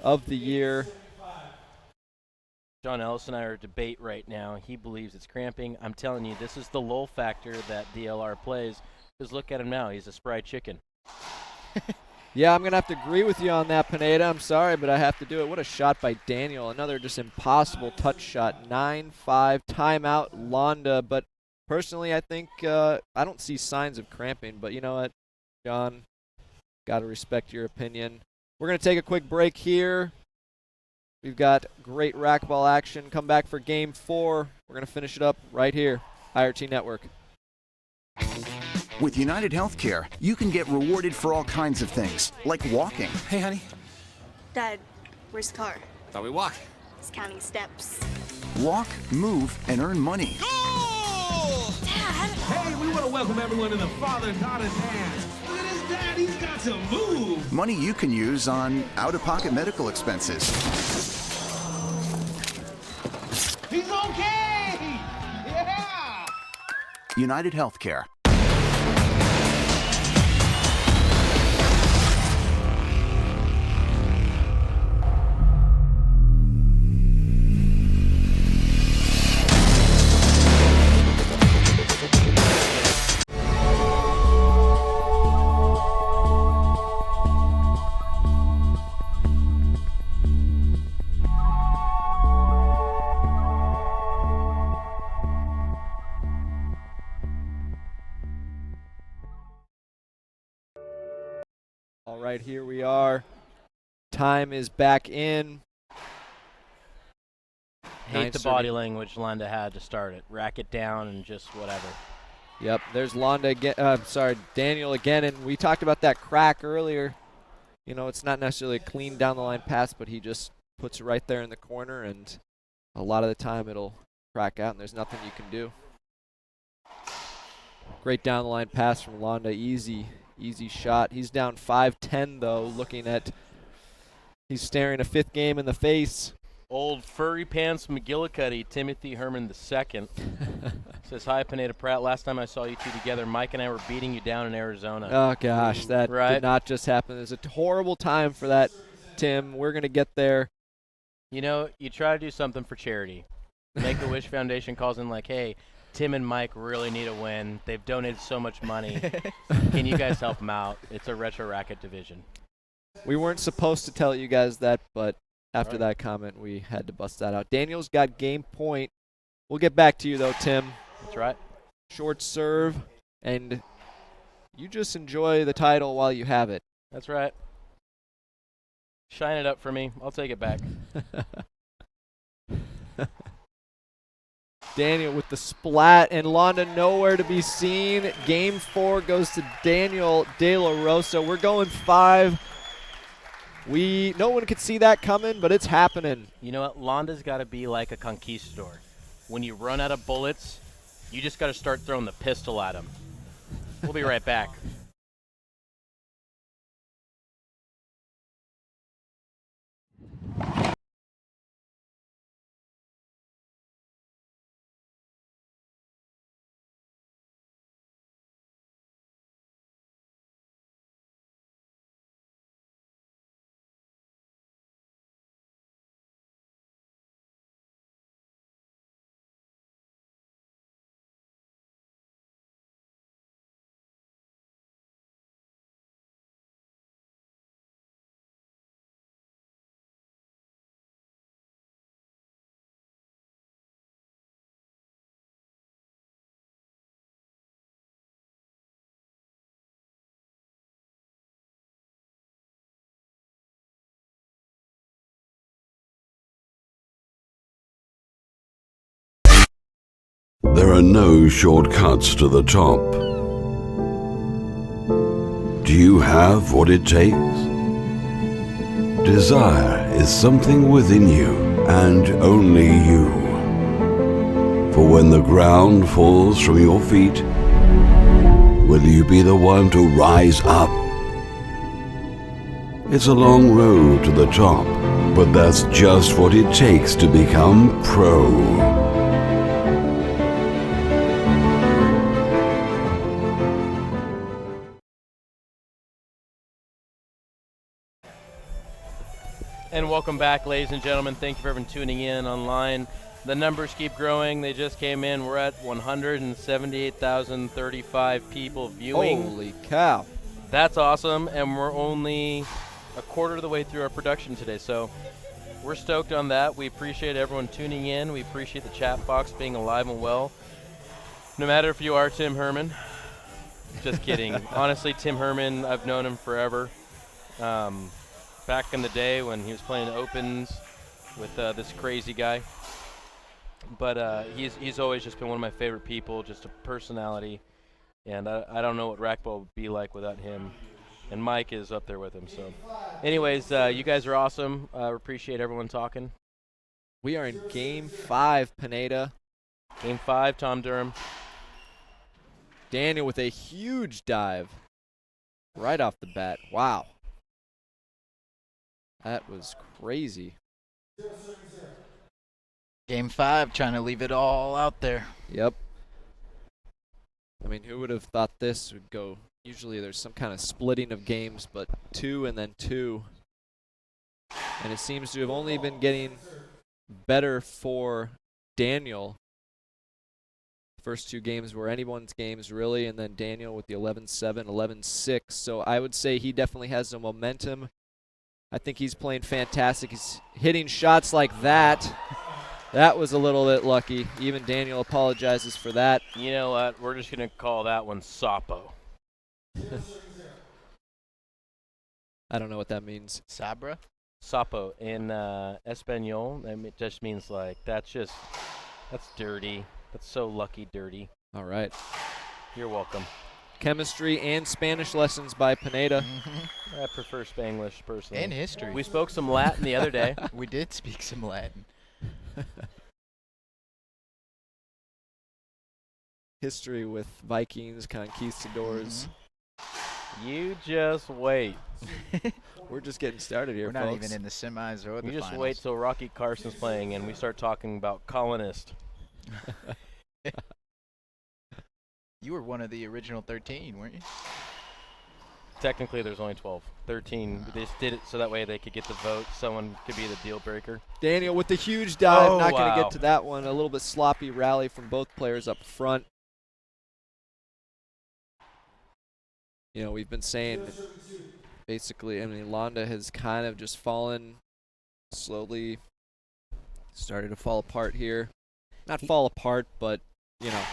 of the year. John Ellis and I are at debate right now. He believes it's cramping. I'm telling you, this is the lull factor that DLR plays. Because look at him now. He's a spry chicken. Yeah, I'm going to have to agree with you on that, Pineda. I'm sorry, but I have to do it. What a shot by Daniel. Another just impossible touch shot. 9-5, timeout, Landa. But personally, I think I don't see signs of cramping. But you know what, John, got to respect your opinion. We're going to take a quick break here. We've got great racquetball action. Come back for Game 4. We're going to finish it up right here, IRT Network. With United Healthcare, you can get rewarded for all kinds of things, like walking. Hey, honey. Dad, where's the car? Thought we walk. He's counting steps. Walk, move, and earn money. Dad! Hey, we want to welcome everyone to the father-daughter dance. Look at his dad, he's got to move. Money you can use on out-of-pocket medical expenses. He's okay. Yeah. United Healthcare. All right, here we are. Time is back in. Hate the body language Landa had to start it. Rack it down and just whatever. Yep, there's Landa again. Daniel again. And we talked about that crack earlier. You know, it's not necessarily a clean down the line pass, but he just puts it right there in the corner, and a lot of the time it'll crack out, and there's nothing you can do. Great down the line pass from Landa. Easy shot. He's down 5-10 though. He's staring a 5th game in the face. Old furry pants McGillicuddy, Timothy Herman II. Says, hi, Pineda Pratt. Last time I saw you two together, Mike and I were beating you down in Arizona. Oh, gosh, that did not just happen. It was a horrible time for that, Tim. We're going to get there. You know, you try to do something for charity. Make-A-Wish Foundation calls in like, hey, Tim and Mike really need a win. They've donated so much money. Can you guys help them out? It's a retro racket division. We weren't supposed to tell you guys that, but after that comment, we had to bust that out. Daniel's got game point. We'll get back to you, though, Tim. That's right. Short serve, and you just enjoy the title while you have it. That's right. Shine it up for me. I'll take it back. Daniel with the splat, and Landa nowhere to be seen. Game 4 goes to Daniel De La Rosa. We're going 5. No one could see that coming, but it's happening. You know what? Landa's got to be like a conquistador. When you run out of bullets, you just got to start throwing the pistol at him. We'll be right back. There are no shortcuts to the top. Do you have what it takes? Desire is something within you, and only you. For when the ground falls from your feet, will you be the one to rise up? It's a long road to the top, but that's just what it takes to become pro. And welcome back, ladies and gentlemen. Thank you for everyone tuning in online. The numbers keep growing. They just came in. We're at 178,035 people viewing. Holy cow. That's awesome. And we're only a quarter of the way through our production today. So we're stoked on that. We appreciate everyone tuning in. We appreciate the chat box being alive and well. No matter if you are Tim Herman. Just kidding. Honestly, Tim Herman, I've known him forever. Back in the day when he was playing opens with this crazy guy. But he's always just been one of my favorite people, just a personality. And I don't know what racquetball would be like without him. And Mike is up there with him. So anyways, you guys are awesome. Appreciate everyone talking. We are in Game 5, Pineda. Game 5, Tom Durham. Daniel with a huge dive right off the bat. Wow. That was crazy. Game 5, trying to leave it all out there. Yep. I mean, who would have thought this would go? Usually there's some kind of splitting of games, but 2 and then 2. And it seems to have only been getting better for Daniel. First 2 games were anyone's games, really, and then Daniel with the 11-7, 11-6. So I would say he definitely has the momentum. I think he's playing fantastic. He's hitting shots like that. That was a little bit lucky. Even Daniel apologizes for that. You know what? We're just going to call that one Sapo. I don't know what that means. Sabra? Sapo. In Espanol, it just means like, that's dirty. That's so lucky dirty. All right. You're welcome. Chemistry and Spanish lessons by Pineda. I prefer Spanglish, personally. And history. We spoke some Latin the other day. We did speak some Latin. History with Vikings, conquistadors. You just wait. We're just getting started here, We're not folks. even in the semis or the You just finals. wait till Rocky Carson's playing and we start talking about colonist. You were one of the original 13, weren't you? Technically, there's only 12. 13. They just did it so that way they could get the vote. Someone could be the deal breaker. Daniel with the huge dive. Oh, Not going to wow. get to that one. A little bit sloppy rally from both players up front. You know, we've been saying basically, I mean, Landa has kind of just fallen slowly. Started to fall apart here. Not fall apart, but, you know.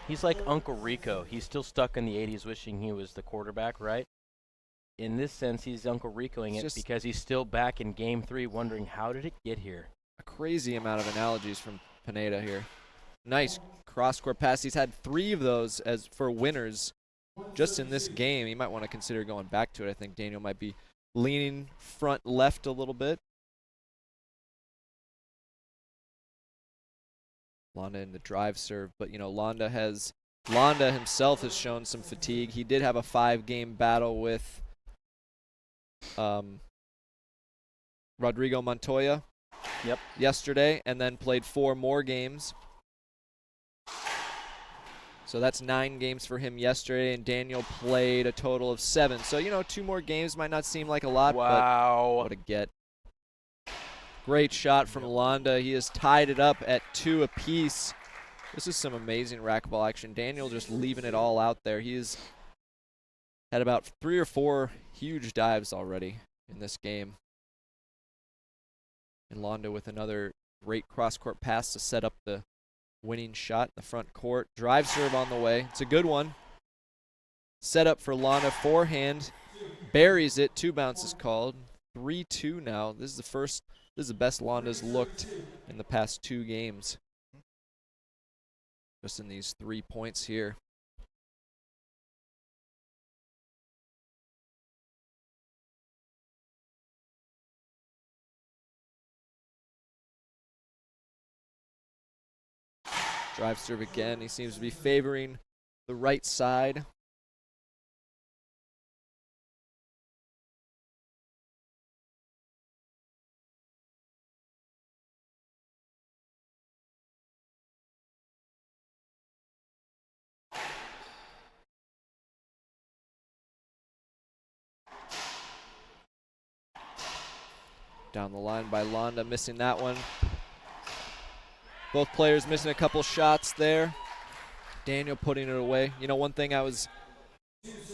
He's like Uncle Rico. He's still stuck in the 80s wishing he was the quarterback, right? In this sense, he's Uncle Ricoing it because he's still back in Game 3 wondering, how did it get here? A crazy amount of analogies from Pineda here. Nice cross-court pass. He's had 3 of those as for winners just in this game. He might want to consider going back to it. I think Daniel might be leaning front left a little bit. Landa in the drive serve, but you know, Landa himself has shown some fatigue. He did have a 5-game battle with Rodrigo Montoya yesterday, and then played 4 more games. So that's 9 games for him yesterday, and Daniel played a total of 7. So, you know, 2 more games might not seem like a lot, but what a get. Great shot from Landa. He has tied it up at 2 apiece. This is some amazing racquetball action. Daniel just leaving it all out there. He's had about 3 or 4 huge dives already in this game. And Landa with another great cross-court pass to set up the winning shot in the front court. Drive serve on the way. It's a good one. Set up for Landa. Forehand. Buries it. 2 bounces called. 3-2 now. This is the best Landa's looked in the past 2 games. just in these 3 points here. Drive serve again. He seems to be favoring the right side. Down the line by Landa, missing that one. Both players missing a couple shots there. Daniel putting it away. You know, one thing I was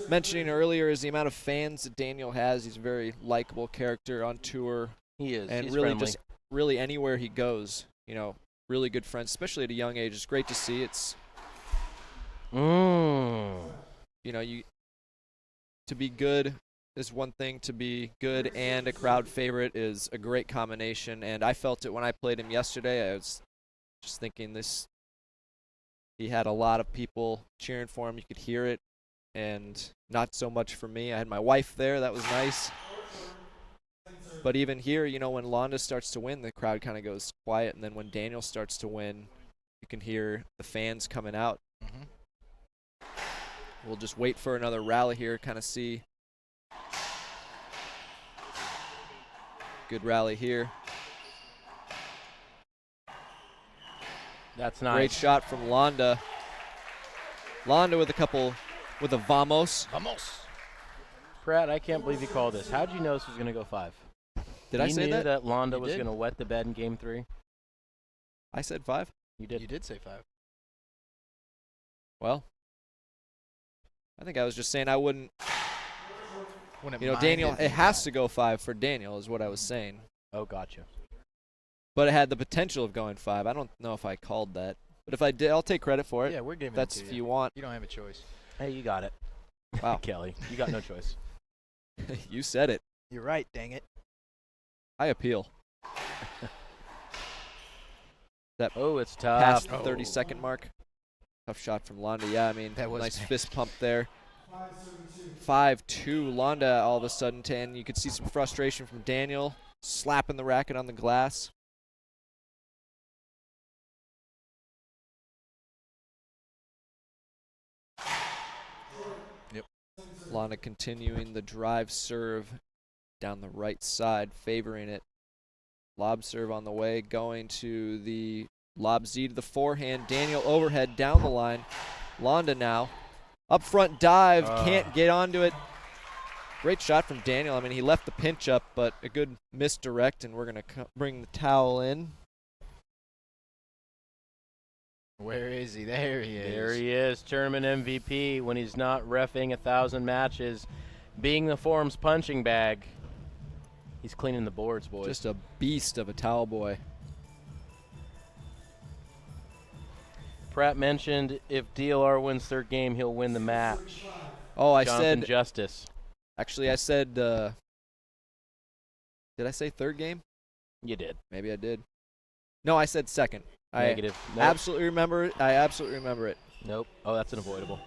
mentioning earlier is the amount of fans that Daniel has. He's a very likable character on tour. He is. And He's really friendly. just really anywhere he goes, you know, really good friends, especially at a young age. It's great to see. It's you know, to be good is one thing. To be good and a crowd favorite is a great combination. And I felt it when I played him yesterday. I was just thinking he had a lot of people cheering for him. You could hear it, and not so much for me. I had my wife there. That was nice. But even here, you know, when Landa starts to win, the crowd kind of goes quiet. And then when Daniel starts to win, you can hear the fans coming out. We'll just wait for another rally here, kind of see. Good rally here. That's nice. Great shot from Landa. Landa with a vamos. Vamos. Pratt, I can't believe you called this. How did you know this was going to go 5? Did I say You knew that? that Landa You was did. going to wet the bed in Game 3? I said 5. You did. You did say 5. Well, I think I was just saying I wouldn't. Wouldn't You know, mind Daniel, it. it has to go 5 for Daniel, is what I was saying. Oh, gotcha. But it had the potential of going 5. I don't know if I called that. But if I did, I'll take credit for it. Yeah, we're giving That's it to if you want. You don't have a choice. Hey, you got it. Wow. Kelly, you got no choice. You said it. You're right, dang it. I appeal. That Oh, it's tough. past the 30-second mark. Tough shot from Landa. Yeah, I mean, That was nice bad. fist pump there. 5-2. Landa all of a sudden 10. You could see some frustration from Daniel, slapping the racket on the glass. Yep. Landa continuing the drive serve down the right side, favoring it. Lob serve on the way, going to the lob Z to the forehand. Daniel overhead down the line. Landa now. Up front dive, can't get onto it. Great shot from Daniel. I mean, he left the pinch up, but a good misdirect, and we're going to bring the towel in. Where is he? There he is. There he is, tournament MVP when he's not reffing 1,000 matches, being the forum's punching bag. He's cleaning the boards, boys. Just a beast of a towel boy. Pratt mentioned if DLR wins third game, he'll win the match. Oh, I Jonathan said. Justice. Actually, I said. Did I say third game? You did. Maybe I did. No, I said second. Negative. I Nope. absolutely remember it. I absolutely remember it. Nope. Oh, that's unavoidable.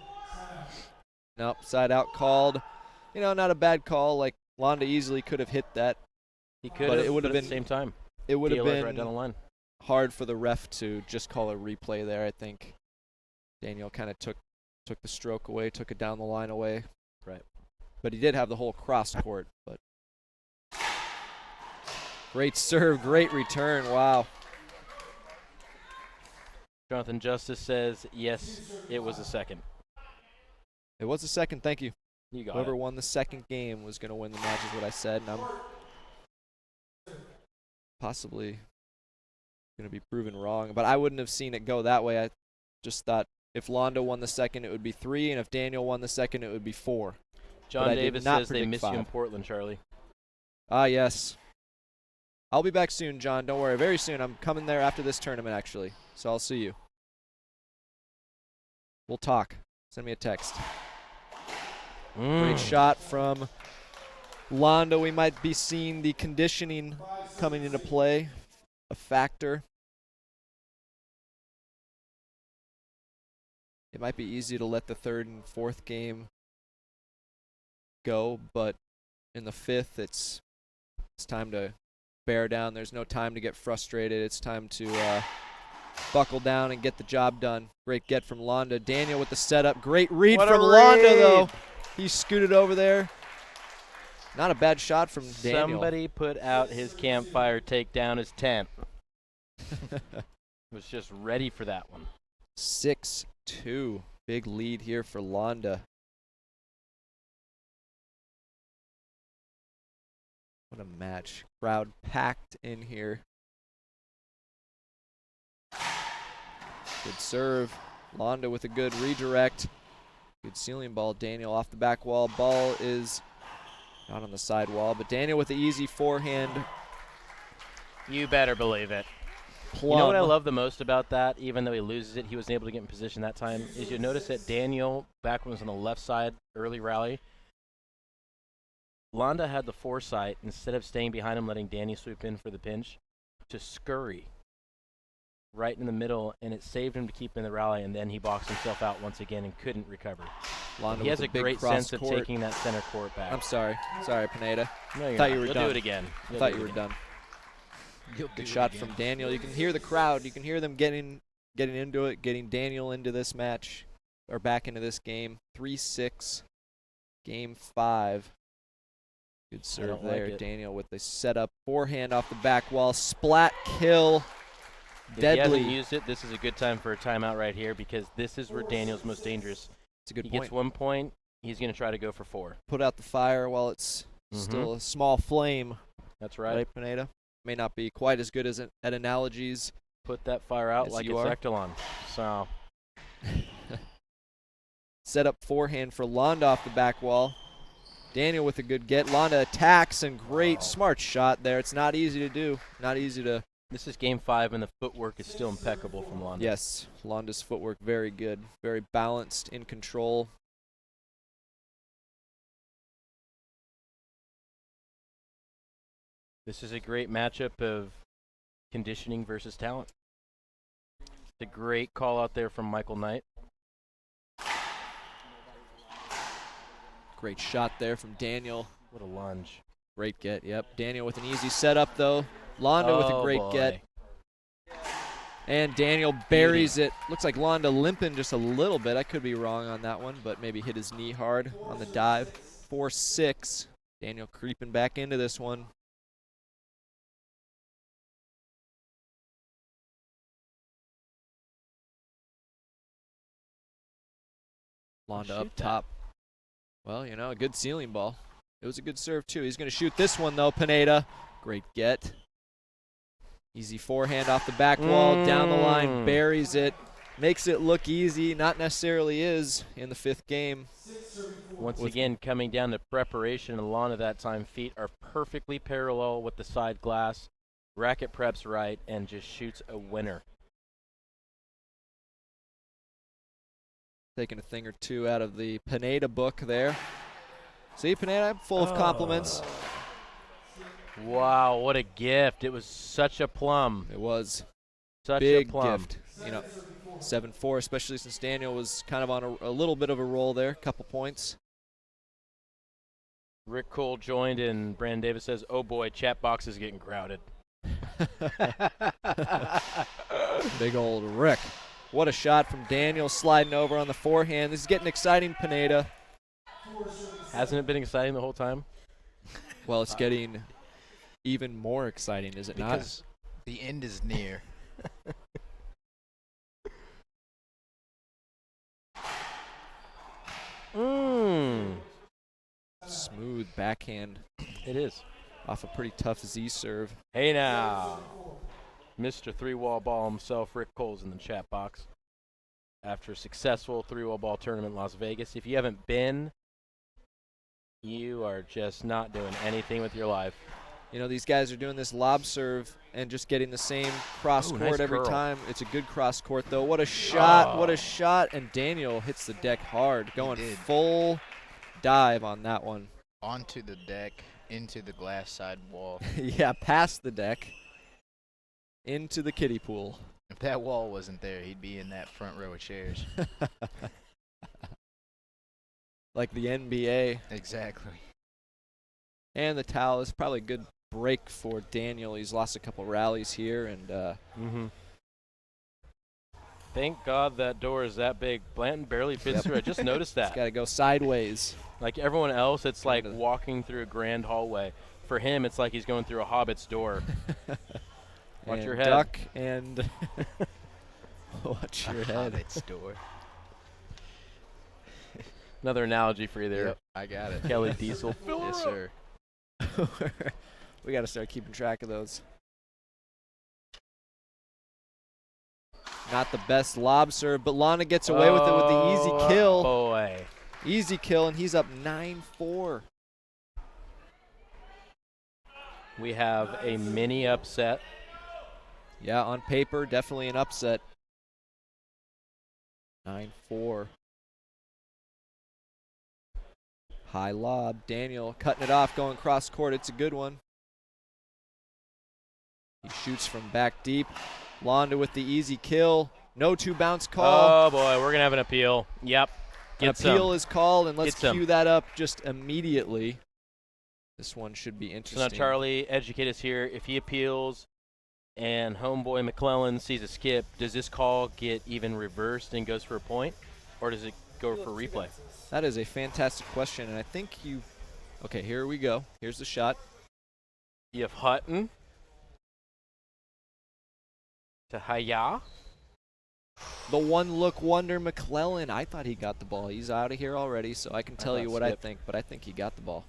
Nope. Side out called. You know, not a bad call. Like Landa easily could have hit that. He could But have, it would but have at been the same time. It would have DLR's right down the been line. hard for the ref to just call a replay there. I think Daniel kind of took the stroke away, took it down the line away. Right. But he did have the whole cross court. But great serve, great return. Wow. Jonathan Justice says, yes, it was a second. It was the second. Thank you. You got Whoever it. won the second game was going to win the match is what I said. And I'm possibly going to be proven wrong. But I wouldn't have seen it go that way. I just thought if Landa won the second, it would be 3. And if Daniel won the second, it would be 4. John But I did Davis not says they predict miss you in 5. Portland, Charlie. Ah, yes. I'll be back soon, John. Don't worry. Very soon. I'm coming there after this tournament, actually. So I'll see you. We'll talk. Send me a text. Great shot from Landa. We might be seeing the conditioning coming into play, a factor. It might be easy to let the third and fourth game go, but in the fifth, it's time to bear down. There's no time to get frustrated. It's time to buckle down and get the job done. Great get from Landa. Daniel with the setup. Great read from Landa, though. He scooted over there. Not a bad shot from Daniel. Somebody put out his campfire, take down his tent. Was just ready for that one. 6-2. Big lead here for Landa. What a match. Crowd packed in here. Good serve. Landa with a good redirect. Good ceiling ball. Daniel off the back wall. Ball is not on the side wall, but Daniel with the easy forehand. You better believe it. Plum. You know what I love the most about that, even though he loses it, he wasn't able to get in position that time, is you notice that Daniel, back when he was on the left side, early rally, Landa had the foresight, instead of staying behind him, letting Danny swoop in for the pinch, to scurry right in the middle, and it saved him to keep in the rally, and then he boxed himself out once again and couldn't recover. Landa he has a big great sense of court. taking that center court back. I'm sorry. Sorry, Pineda. No, you're thought not. you were You'll done. do it again. I thought you were done. Good shot from Daniel. You can hear the crowd. You can hear them getting into it, getting Daniel into this match, or back into this game. 3-6, game 5. Good serve there. Like Daniel with the setup. Forehand off the back wall. Splat kill. If Deadly. he hasn't used it, this is a good time for a timeout right here, because this is where Daniel's most dangerous. It's a good he point. Gets 1 point. He's going to try to go for 4. Put out the fire while it's still a small flame. That's right. Right, Pineda? May not be quite as good as at analogies. Put that fire out like it's Echelon. So. Set up forehand for Landa off the back wall. Daniel with a good get. Landa attacks, and great smart shot there. It's not easy to do. Not easy to. This is game 5, and the footwork is still impeccable from Landa. Yes, Landa's footwork very good. Very balanced, in control. This is a great matchup of conditioning versus talent. It's a great call out there from Michael Knight. Great shot there from Daniel. What a lunge. Great get, yep. Daniel with an easy setup, though. Landa with a great get. And Daniel buries it. Looks like Landa limping just a little bit. I could be wrong on that one, but maybe hit his knee hard on the dive. 4-6. Daniel creeping back into this one. Landa up top. Well, you know, a good ceiling ball. It was a good serve, too. He's going to shoot this one, though, Pineda. Great get. Easy forehand off the back wall, down the line, buries it. Makes it look easy. Not necessarily is in the 5th game. Once again, coming down to preparation, and Landa that time, feet are perfectly parallel with the side glass. Racket preps right, and just shoots a winner. Taking a thing or two out of the Pineda book there. See, Pineda, I'm full of compliments. Wow, what a gift. It was such a plum. It was. Such Big a plum. gift. You know, 7-4, especially since Daniel was kind of on a little bit of a roll there. Couple points. Rick Cole joined, and Brandon Davis says, oh boy, chat box is getting crowded. Big old Rick. What a shot from Daniel sliding over on the forehand. This is getting exciting, Pineda. Hasn't it been exciting the whole time? Well, it's getting even more exciting, is it not? Because the end is near. Smooth backhand. It is. Off a pretty tough Z serve. Hey now. Mr. 3-wall ball himself, Rick Cole's in the chat box. After a successful 3-wall ball tournament in Las Vegas. If you haven't been, you are just not doing anything with your life. You know, these guys are doing this lob serve and just getting the same cross court nice every curl. time. It's a good cross court, though. What a shot. What a shot. And Daniel hits the deck hard, going full dive on that one. Onto the deck, into the glass side wall. Yeah, past the deck, into the kiddie pool. If that wall wasn't there, he'd be in that front row of chairs. Like the NBA. Exactly. And the towel is probably a good break for Daniel. He's lost a couple rallies here, and Thank God that door is that big. Blanton barely fits through. I just noticed that. It's got to go sideways. Like everyone else, it's like walking through a grand hallway. For him, it's like he's going through a hobbit's door. Watch your head. Duck and watch your head. Hobbit's door. Another analogy for you there. Yep, I got it. Kelly Diesel. Yes, sir. We got to start keeping track of those. Not the best lob serve, but Landa gets away with it with the easy kill. Boy. Easy kill, and he's up 9-4. We have a mini upset. Yeah, on paper, definitely an upset. 9-4. High lob. Daniel cutting it off, going cross court. It's a good one. He shoots from back deep. Landa with the easy kill. No two bounce call. Oh, boy. We're going to have an appeal. Yep. An appeal is called, and let's cue that up just immediately. This one should be interesting. So now, Charlie, educate us here. If he appeals and homeboy McClellan sees a skip, does this call get even reversed and goes for a point, or does it go for replay? That is a fantastic question, and I think you – okay, here we go. Here's the shot. You have Hutton to Haya. The one-look wonder, McClellan. I thought he got the ball. He's out of here already, so I can tell you what I think, but I think he got the ball.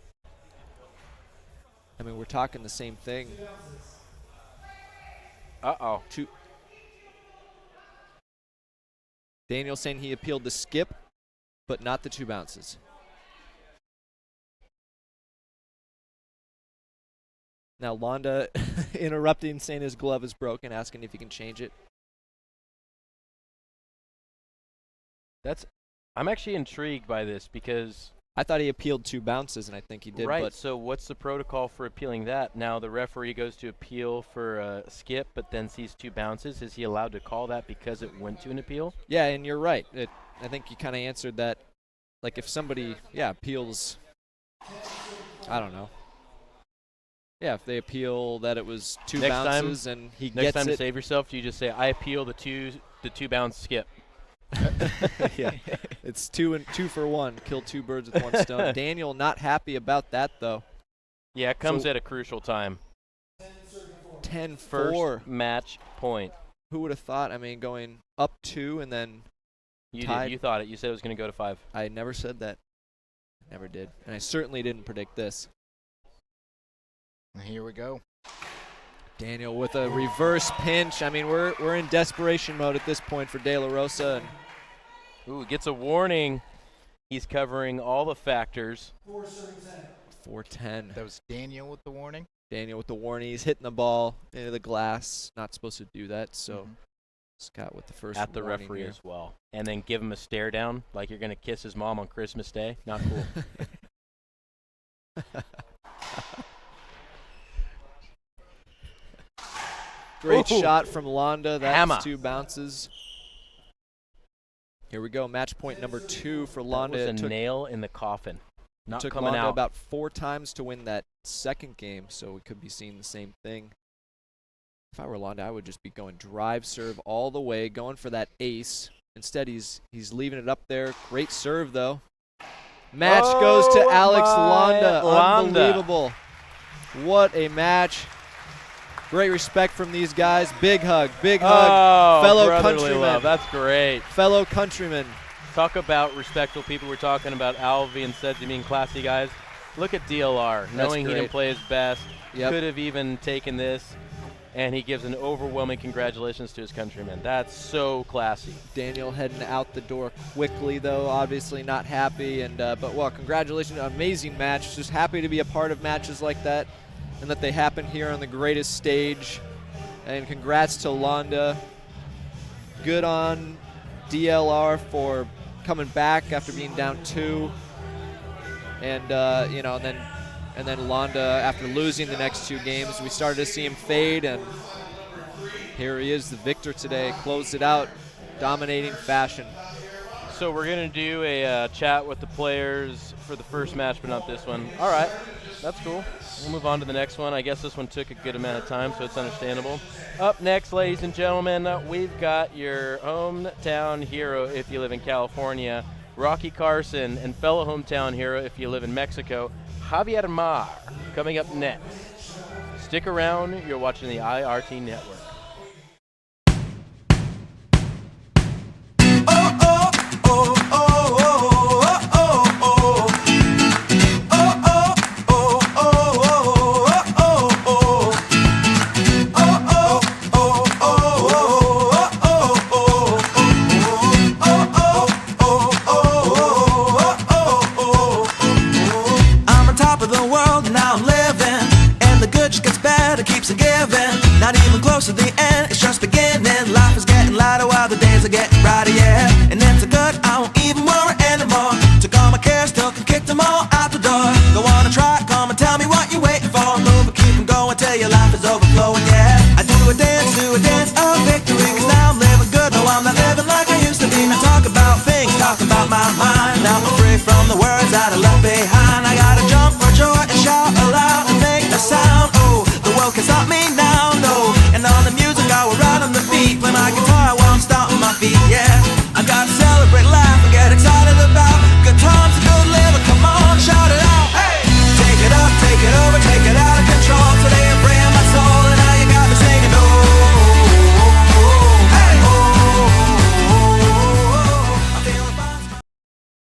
I mean, we're talking the same thing. Uh-oh. Daniel saying he appealed the skip, but not the two bounces. Now Landa interrupting, saying his glove is broken, asking if he can change it. I'm actually intrigued by this because I thought he appealed two bounces, and I think he did. Right, but so what's the protocol for appealing that? Now the referee goes to appeal for a skip, but then sees two bounces. Is he allowed to call that because it went to an appeal? Yeah, and you're right. I think you kind of answered that. Like if somebody, appeals, I don't know. Yeah, if they appeal that it was two bounces and he gets it. Next time to save yourself, do you just say, I appeal the two bounce skip? Yeah, it's 2 for 1. Kill two birds with one stone. Daniel not happy about that though. Yeah, it comes at a crucial time. 10-4. First match point. Who would have thought? I mean, going up 2 and then tied. You thought it. You said it was going to go to 5. I never said that. Never did, and I certainly didn't predict this. And here we go. Daniel with a reverse pinch. I mean, we're in desperation mode at this point for De La Rosa. And gets a warning. He's covering all the factors. 4-10. That was Daniel with the warning? Daniel with the warning. He's hitting the ball into the glass. Not supposed to do that, so Scott with the first at the referee here. as well. And then give him a stare down like you're going to kiss his mom on Christmas Day. Not cool. Great shot from Landa. That's Hammer. 2 bounces. Here we go. Match point number 2 for Landa. That was a nail in the coffin. Not took coming Landa out. about 4 times to win that second game, so we could be seeing the same thing. If I were Landa, I would just be going drive serve all the way, going for that ace. Instead, he's leaving it up there. Great serve, though. Match goes to Alex Landa. Unbelievable. What a match. Great respect from these guys. Big hug, fellow countrymen. Love. That's great. Fellow countrymen. Talk about respectful people. We're talking about Alvy and Sedzi being classy guys. Look at DLR, knowing he didn't play his best. Yep. Could have even taken this, and he gives an overwhelming congratulations to his countrymen. That's so classy. Daniel heading out the door quickly, though, obviously not happy. But congratulations, amazing match. Just happy to be a part of matches like that, and that they happen here on the greatest stage. And congrats to Landa. Good on DLR for coming back after being down 2. And then Landa, after losing the next 2 games, we started to see him fade, and Here he is, the victor today. Closed it out, dominating fashion. So we're going to do a chat with the players for the first match, but not this one. All right, that's cool. We'll move on to the next one. I guess this one took a good amount of time, so it's understandable. Up next, ladies and gentlemen, we've got your hometown hero if you live in California, Rocky Carson, and fellow hometown hero if you live in Mexico, Javier Mar, coming up next. Stick around. You're watching the IRT Network. I'm on top of the world, now I'm living, and the good just gets better, keeps on giving. Not even close to the end, it's just beginning. Life is getting lighter while the days are getting brighter, yeah. And it's a good, I won't even worry anymore. Took all my cares, still can kick them all out the door. Go on and try, come and tell me what you're waiting for. Move and keep them going till your life is overflowing, yeah. I do a dance of victory, cause now I'm living good. No, I'm not living like I used to be. Now talk about things, talk about my mind. Now I'm free from the words that I left behind. I gotta jump for joy and shout aloud and make a sound.